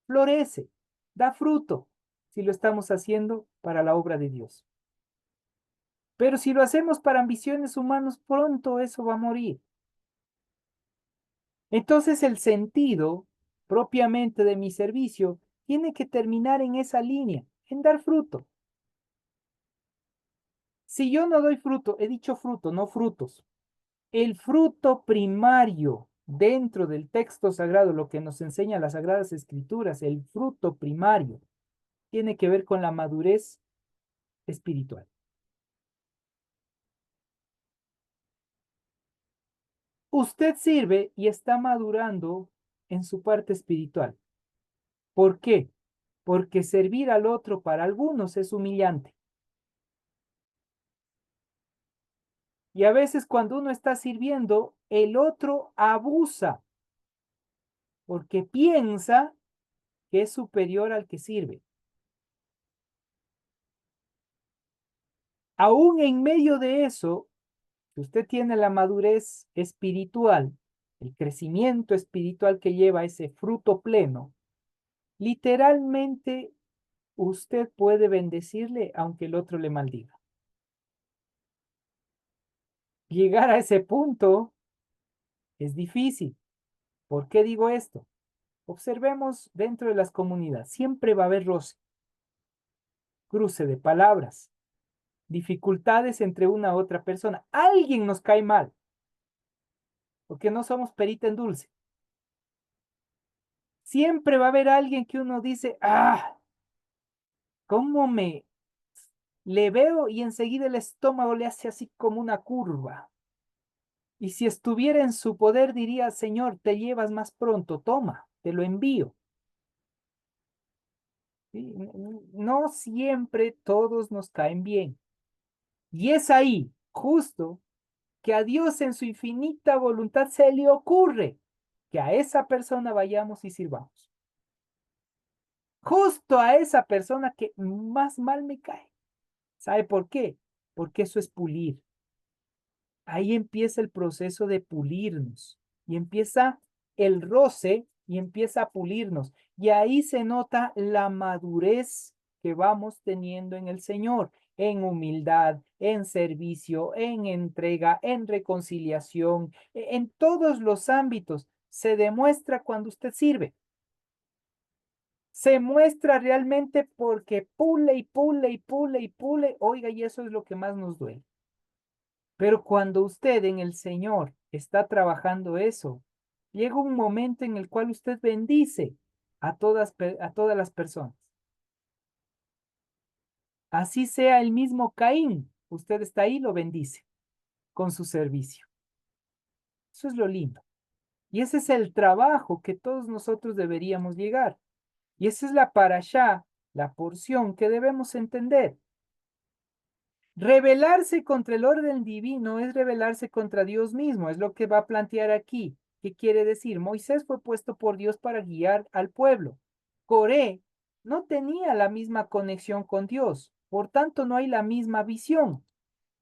florece, da fruto, si lo estamos haciendo para la obra de Dios. Pero si lo hacemos para ambiciones humanas, pronto eso va a morir. Entonces el sentido propiamente de mi servicio tiene que terminar en esa línea, en dar fruto. Si yo no doy fruto, he dicho fruto, no frutos. El fruto primario dentro del texto sagrado, lo que nos enseña las Sagradas Escrituras, el fruto primario, tiene que ver con la madurez espiritual. Usted sirve y está madurando en su parte espiritual. ¿Por qué? Porque servir al otro para algunos es humillante. Y a veces cuando uno está sirviendo, el otro abusa porque piensa que es superior al que sirve. Aún en medio de eso, si usted tiene la madurez espiritual, el crecimiento espiritual que lleva ese fruto pleno, literalmente usted puede bendecirle aunque el otro le maldiga. Llegar a ese punto es difícil. ¿Por qué digo esto? Observemos dentro de las comunidades, siempre va a haber roce, cruce de palabras, dificultades entre una u otra persona. Alguien nos cae mal, porque no somos perita en dulce. Siempre va a haber alguien que uno dice, ¿cómo le veo? Y enseguida el estómago le hace así como una curva. Y si estuviera en su poder, diría, Señor, te llevas más pronto, toma, te lo envío. ¿Sí? No siempre todos nos caen bien. Y es ahí, justo, que a Dios en su infinita voluntad se le ocurre que a esa persona vayamos y sirvamos. Justo a esa persona que más mal me cae. ¿Sabe por qué? Porque eso es pulir. Ahí empieza el proceso de pulirnos y empieza el roce y empieza a pulirnos. Y ahí se nota la madurez que vamos teniendo en el Señor, en humildad, en servicio, en entrega, en reconciliación, en todos los ámbitos. Se demuestra cuando usted sirve. Se muestra realmente porque pule y pule y pule y pule. Oiga, y eso es lo que más nos duele. Pero cuando usted en el Señor está trabajando eso, llega un momento en el cual usted bendice a todas las personas. Así sea el mismo Caín, usted está ahí, lo bendice con su servicio. Eso es lo lindo. Y ese es el trabajo que todos nosotros deberíamos llegar. Y esa es la parashá, la porción que debemos entender. Rebelarse contra el orden divino es rebelarse contra Dios mismo, es lo que va a plantear aquí. ¿Qué quiere decir? Moisés fue puesto por Dios para guiar al pueblo. Coré no tenía la misma conexión con Dios, por tanto no hay la misma visión.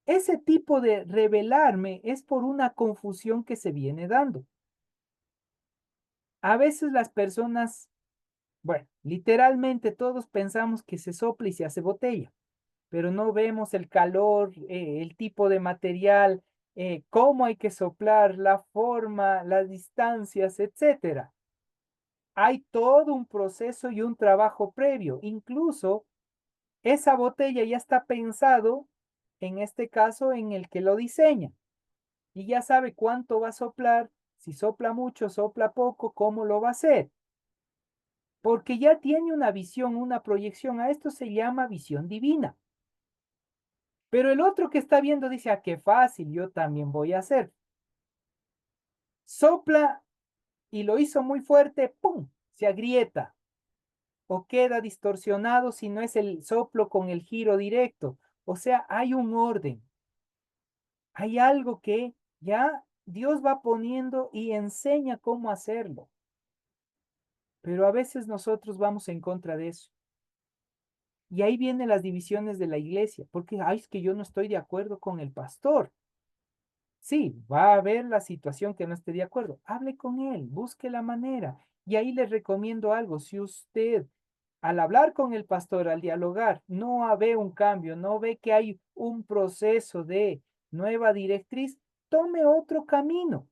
Ese tipo de rebelarme es por una confusión que se viene dando. A veces las personas, bueno, literalmente todos pensamos que se sopla y se hace botella, pero no vemos el calor, el tipo de material, cómo hay que soplar, la forma, las distancias, etcétera. Hay todo un proceso y un trabajo previo. Incluso esa botella ya está pensado, en este caso, en el que lo diseña. Y ya sabe cuánto va a soplar, si sopla mucho, sopla poco, cómo lo va a hacer. Porque ya tiene una visión, una proyección. A esto se llama visión divina. Pero el otro que está viendo dice, qué fácil, yo también voy a hacer. Sopla y lo hizo muy fuerte, ¡pum! Se agrieta o queda distorsionado si no es el soplo con el giro directo. O sea, hay un orden. Hay algo que ya Dios va poniendo y enseña cómo hacerlo. Pero a veces nosotros vamos en contra de eso. Y ahí vienen las divisiones de la iglesia, porque, es que yo no estoy de acuerdo con el pastor. Sí, va a haber la situación que no esté de acuerdo. Hable con él, busque la manera. Y ahí les recomiendo algo. Si usted, al hablar con el pastor, al dialogar, no ve un cambio, no ve que hay un proceso de nueva directriz, tome otro camino.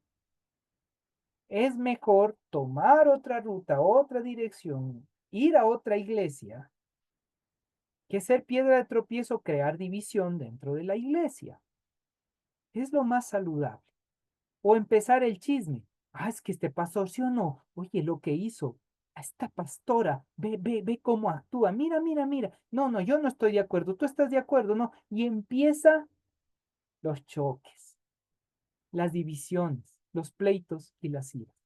Es mejor tomar otra ruta, otra dirección, ir a otra iglesia, que ser piedra de tropiezo, crear división dentro de la iglesia. Es lo más saludable. O empezar el chisme. Es que este pastor, ¿sí o no? Oye, lo que hizo a esta pastora, ve cómo actúa. Mira, mira, mira. No, no, yo no estoy de acuerdo. ¿Tú estás de acuerdo? No. Y empieza los choques, las divisiones, los pleitos y las iras.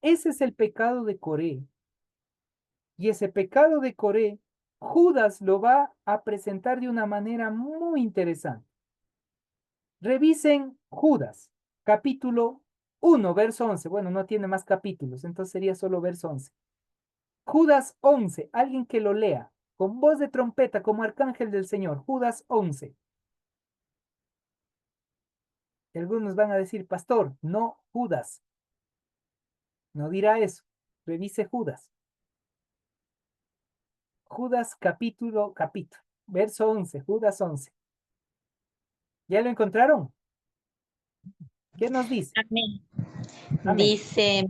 Ese es el pecado de Coré. Y ese pecado de Coré, Judas lo va a presentar de una manera muy interesante. Revisen Judas, capítulo 1, verso 11. Bueno, no tiene más capítulos, entonces sería solo verso 11. Judas 11, alguien que lo lea, con voz de trompeta como arcángel del Señor. Judas 11. Y algunos van a decir, pastor, no Judas. No dirá eso. Revise Judas. Judas capítulo, verso 11, Judas 11. ¿Ya lo encontraron? ¿Qué nos dice? Amén. Amén. Dice,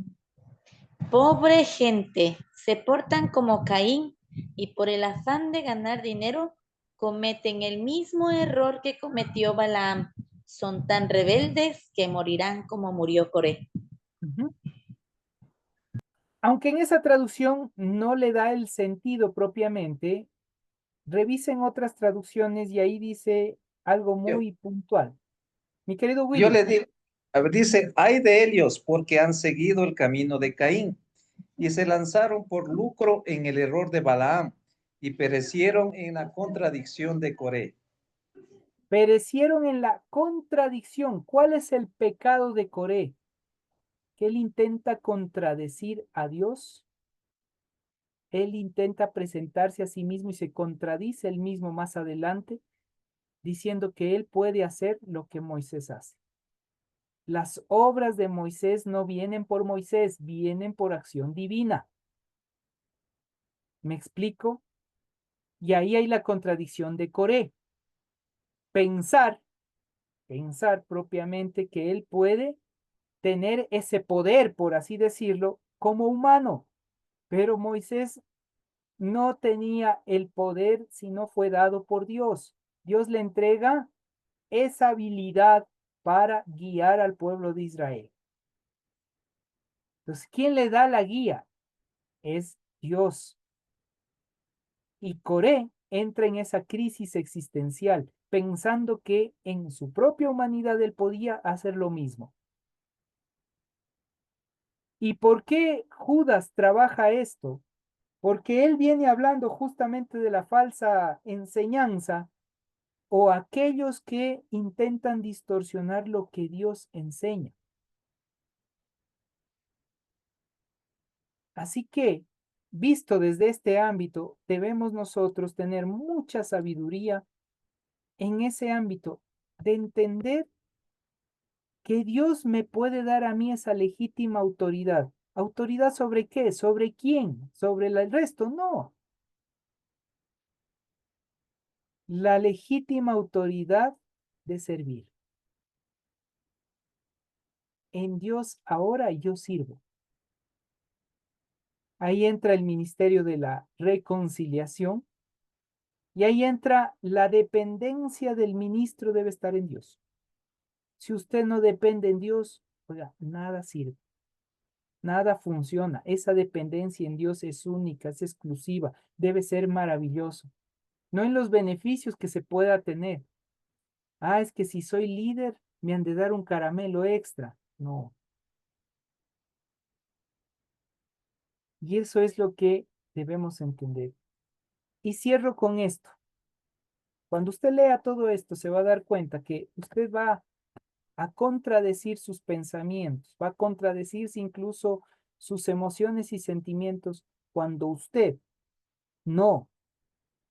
pobre gente, se portan como Caín y por el afán de ganar dinero cometen el mismo error que cometió Balaam. Son tan rebeldes que morirán como murió Coré. Ujú. Aunque en esa traducción no le da el sentido propiamente, revisen otras traducciones y ahí dice algo Yo, muy puntual. Mi querido yo Willy, le digo, a ver, dice, ay de ellos porque han seguido el camino de Caín y se lanzaron por lucro en el error de Balaam y perecieron en la contradicción de Coré. perecieron en la contradicción. ¿Cuál es el pecado de Coré? Que él intenta contradecir a Dios. Él intenta presentarse a sí mismo y se contradice él mismo más adelante, diciendo que él puede hacer lo que Moisés hace. Las obras de Moisés no vienen por Moisés, vienen por acción divina. ¿Me explico? Y ahí hay la contradicción de Coré. Pensar propiamente que él puede tener ese poder, por así decirlo, como humano. Pero Moisés no tenía el poder si no fue dado por Dios. Dios le entrega esa habilidad para guiar al pueblo de Israel. Entonces, ¿quién le da la guía? Es Dios. Y Coré entra en esa crisis existencial, pensando que en su propia humanidad él podía hacer lo mismo. ¿Y por qué Judas trabaja esto? Porque él viene hablando justamente de la falsa enseñanza o aquellos que intentan distorsionar lo que Dios enseña. Así que, visto desde este ámbito, debemos nosotros tener mucha sabiduría en ese ámbito de entender que Dios me puede dar a mí esa legítima autoridad. ¿Autoridad sobre qué? ¿Sobre quién? ¿Sobre el resto? No. La legítima autoridad de servir. En Dios ahora yo sirvo. Ahí entra el ministerio de la reconciliación y ahí entra la dependencia del ministro debe estar en Dios. Si usted no depende en Dios, oiga, nada sirve, nada funciona. Esa dependencia en Dios es única, es exclusiva, debe ser maravilloso. No en los beneficios que se pueda tener. Ah, es que si soy líder, me han de dar un caramelo extra. No. Y eso es lo que debemos entender. Y cierro con esto. Cuando usted lea todo esto, se va a dar cuenta que usted va a contradecir sus pensamientos, va a contradecirse incluso sus emociones y sentimientos cuando usted no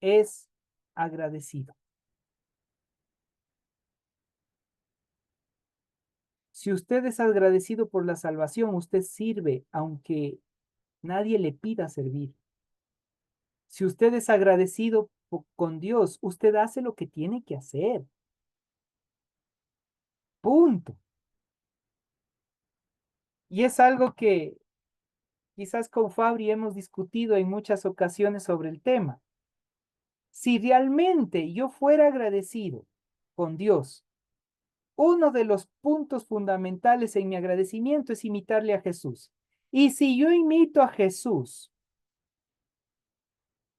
es agradecido. Si usted es agradecido por la salvación, usted sirve aunque nadie le pida servir. Si usted es agradecido con Dios, usted hace lo que tiene que hacer. Punto. Y es algo que quizás con Fabri hemos discutido en muchas ocasiones sobre el tema. Si realmente yo fuera agradecido con Dios, uno de los puntos fundamentales en mi agradecimiento es imitarle a Jesús. Y si yo imito a Jesús,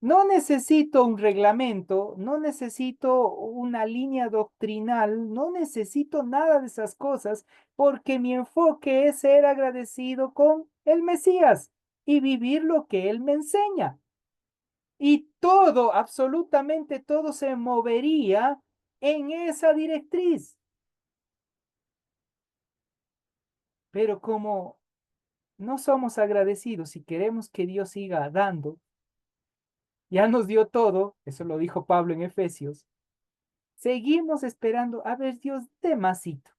no necesito un reglamento, no necesito una línea doctrinal, no necesito nada de esas cosas, porque mi enfoque es ser agradecido con el Mesías y vivir lo que Él me enseña. Y todo, absolutamente todo se movería en esa directriz. Pero como no somos agradecidos y queremos que Dios siga dando, ya nos dio todo, eso lo dijo Pablo en Efesios, seguimos esperando, a ver Dios, dé masito.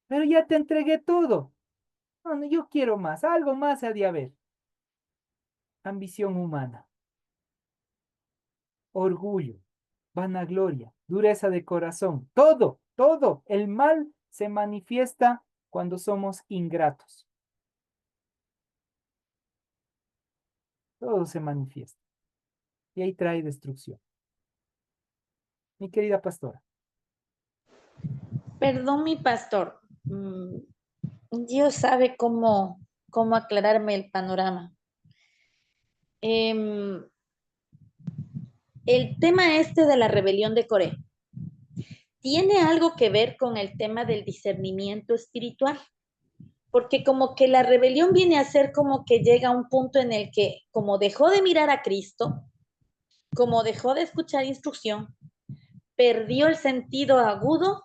pero ya te entregué todo. No, no, yo quiero más, algo más ha de haber. Ambición humana, orgullo, vanagloria, dureza de corazón, todo, todo. El mal se manifiesta cuando somos ingratos. Todo se manifiesta. Y ahí trae destrucción. Mi querida pastora. Perdón, mi pastor. Dios sabe cómo aclararme el panorama. Em, el tema este de la rebelión de Coré tiene algo que ver con el tema del discernimiento espiritual, porque como que la rebelión viene a ser como que llega a un punto en el que como dejó de mirar a Cristo, como dejó de escuchar instrucción, perdió el sentido agudo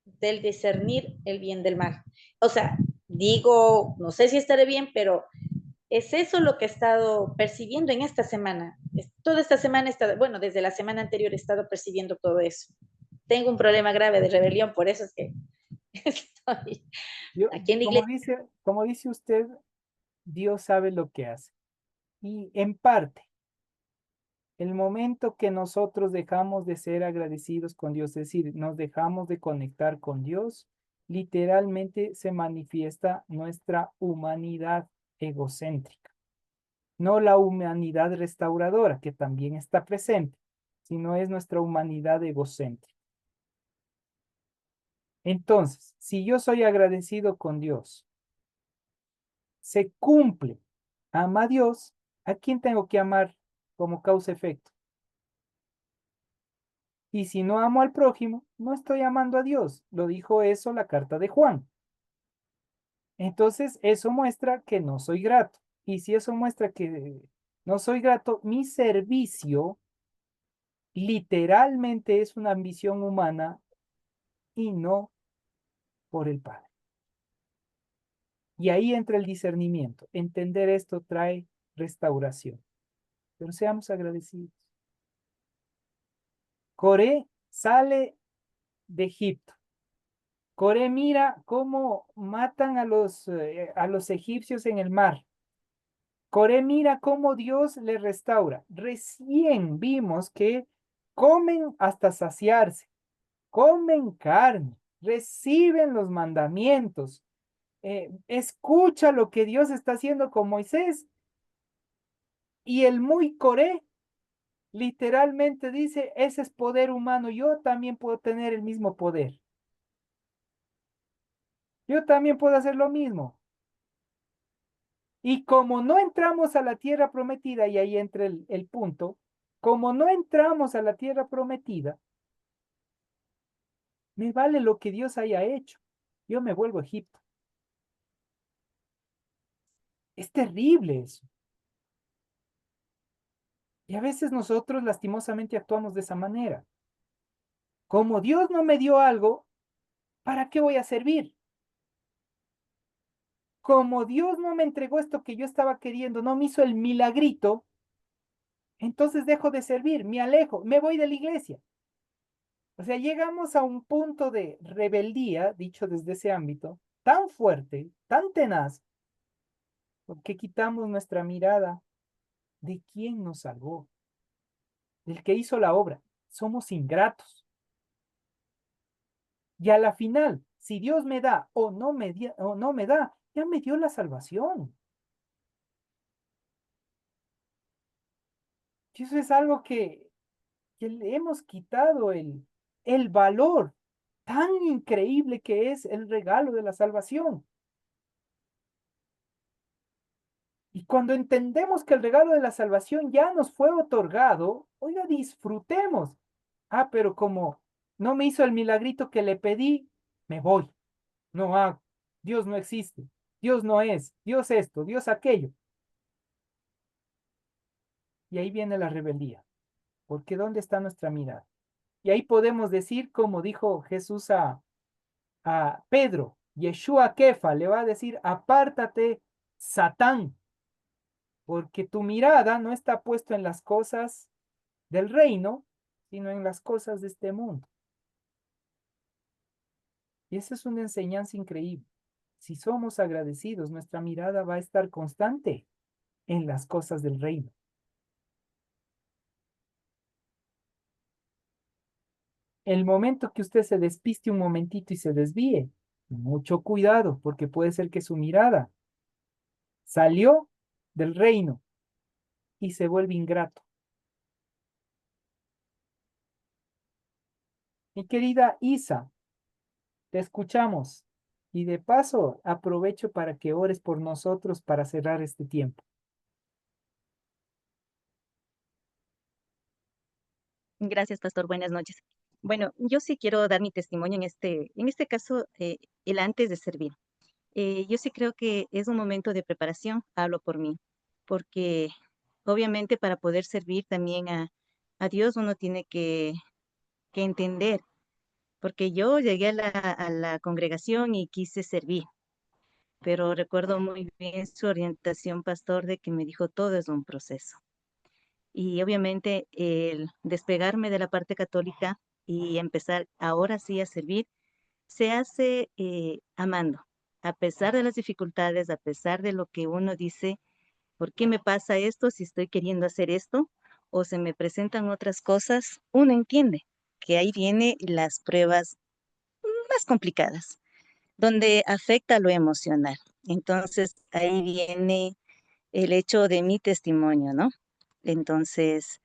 del discernir el bien del mal. O sea, digo, no sé si estaré bien, pero es eso lo que he estado percibiendo en esta semana. Toda esta semana, bueno, desde la semana anterior he estado percibiendo todo eso. Tengo un problema grave de rebelión, por eso es que estoy aquí en la iglesia. Como dice usted, Dios sabe lo que hace. Y en parte, el momento que nosotros dejamos de ser agradecidos con Dios, es decir, nos dejamos de conectar con Dios, literalmente se manifiesta nuestra humanidad egocéntrica. No la humanidad restauradora, que también está presente, sino es nuestra humanidad egocéntrica. Entonces, si yo soy agradecido con Dios, se cumple, ama a Dios, ¿a quién tengo que amar como causa-efecto? Y si no amo al prójimo, no estoy amando a Dios. Lo dijo eso la carta de Juan. Entonces, eso muestra que no soy grato. Y si eso muestra que no soy grato, mi servicio literalmente es una ambición humana y no por el Padre. Y ahí entra el discernimiento. Entender esto trae restauración. Pero seamos agradecidos. Coré sale de Egipto. Coré mira cómo matan a los egipcios en el mar. Coré mira cómo Dios le restaura. Recién vimos que comen hasta saciarse, comen carne, reciben los mandamientos, escucha lo que Dios está haciendo con Moisés. Y el muy Coré literalmente dice, ese es poder humano, yo también puedo tener el mismo poder. Yo también puedo hacer lo mismo. Y como no entramos a la tierra prometida, y ahí entra el punto, como no entramos a la tierra prometida, me vale lo que Dios haya hecho. Yo me vuelvo a Egipto. Es terrible eso. Y a veces nosotros lastimosamente actuamos de esa manera. Como Dios no me dio algo, ¿para qué voy a servir? Como Dios no me entregó esto que yo estaba queriendo, no me hizo el milagrito, entonces dejo de servir, me alejo, me voy de la iglesia. O sea, llegamos a un punto de rebeldía, dicho desde ese ámbito, tan fuerte, tan tenaz, que quitamos nuestra mirada de quién nos salvó, del que hizo la obra. Somos ingratos. Y a la final, si Dios me da o no me da, ya me dio la salvación. Y eso es algo que le hemos quitado el valor tan increíble que es el regalo de la salvación. Y cuando entendemos que el regalo de la salvación ya nos fue otorgado, oiga, disfrutemos. Ah, pero como no me hizo el milagrito que le pedí, me voy. No hago. Dios no existe. Dios no es. Dios esto, Dios aquello. Y ahí viene la rebeldía. Porque ¿dónde está nuestra mirada? Y ahí podemos decir, como dijo Jesús a Pedro, Yeshua Kefa, le va a decir, apártate, Satán, porque tu mirada no está puesta en las cosas del reino, sino en las cosas de este mundo. Y esa es una enseñanza increíble. Si somos agradecidos, nuestra mirada va a estar constante en las cosas del reino. El momento que usted se despiste un momentito y se desvíe, mucho cuidado, porque puede ser que su mirada salió del reino y se vuelve ingrato. Mi querida Isa, te escuchamos. Y de paso, aprovecho para que ores por nosotros para cerrar este tiempo. Gracias, pastor. Buenas noches. Bueno, yo sí quiero dar mi testimonio en este caso, el antes de servir. Yo sí creo que es un momento de preparación, hablo por mí, porque obviamente para poder servir también a Dios uno tiene que entender, porque yo llegué a la congregación y quise servir, pero recuerdo muy bien su orientación, pastor, de que me dijo todo es un proceso. Y obviamente el despegarme de la parte católica y empezar ahora sí a servir, se hace amando, a pesar de las dificultades, a pesar de lo que uno dice, ¿por qué me pasa esto si estoy queriendo hacer esto? O se me presentan otras cosas, uno entiende que ahí vienen las pruebas más complicadas, donde afecta lo emocional. Entonces ahí viene el hecho de mi testimonio, ¿no? Entonces,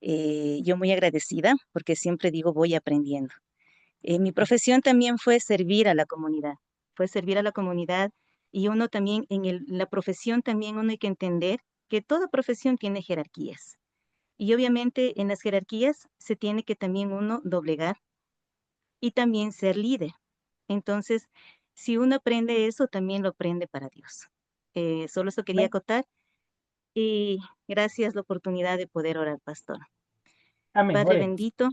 yo muy agradecida porque siempre digo voy aprendiendo. Mi profesión también fue servir a la comunidad y uno también la profesión también uno hay que entender que toda profesión tiene jerarquías y obviamente en las jerarquías se tiene que también uno doblegar y también ser líder. Entonces, si uno aprende eso, también lo aprende para Dios. Solo eso quería Amén. acotar y gracias la oportunidad de poder orar, pastor. Amén. Padre Oremos. bendito.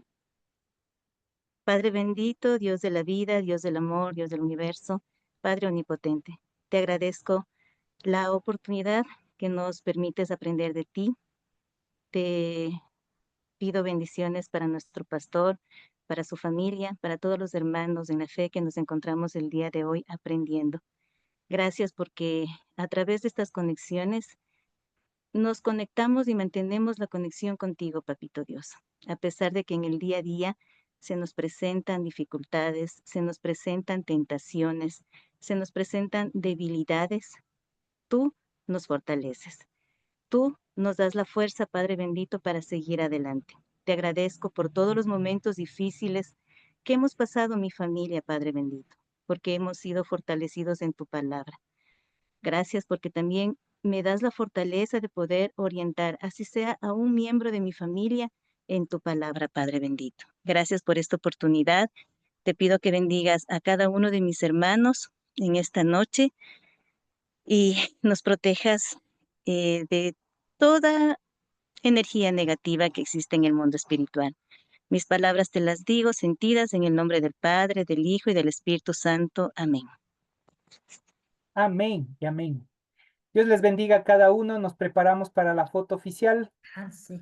Padre bendito, Dios de la vida, Dios del amor, Dios del universo, Padre omnipotente, te agradezco la oportunidad que nos permites aprender de ti. Te pido bendiciones para nuestro pastor, para su familia, para todos los hermanos en la fe que nos encontramos el día de hoy aprendiendo. Gracias porque a través de estas conexiones nos conectamos y mantenemos la conexión contigo, Papito Dios, a pesar de que en el día a día se nos presentan dificultades, se nos presentan tentaciones, se nos presentan debilidades. Tú nos fortaleces. Tú nos das la fuerza, Padre bendito, para seguir adelante. Te agradezco por todos los momentos difíciles que hemos pasado mi familia, Padre bendito, porque hemos sido fortalecidos en tu palabra. Gracias porque también me das la fortaleza de poder orientar, así sea a un miembro de mi familia, en tu palabra, Padre bendito. Gracias por esta oportunidad. Te pido que bendigas a cada uno de mis hermanos en esta noche y nos protejas de toda energía negativa que existe en el mundo espiritual. Mis palabras te las digo sentidas en el nombre del Padre, del Hijo y del Espíritu Santo. Amén. Amén y amén. Dios les bendiga a cada uno. Nos preparamos para la foto oficial. Ah, sí.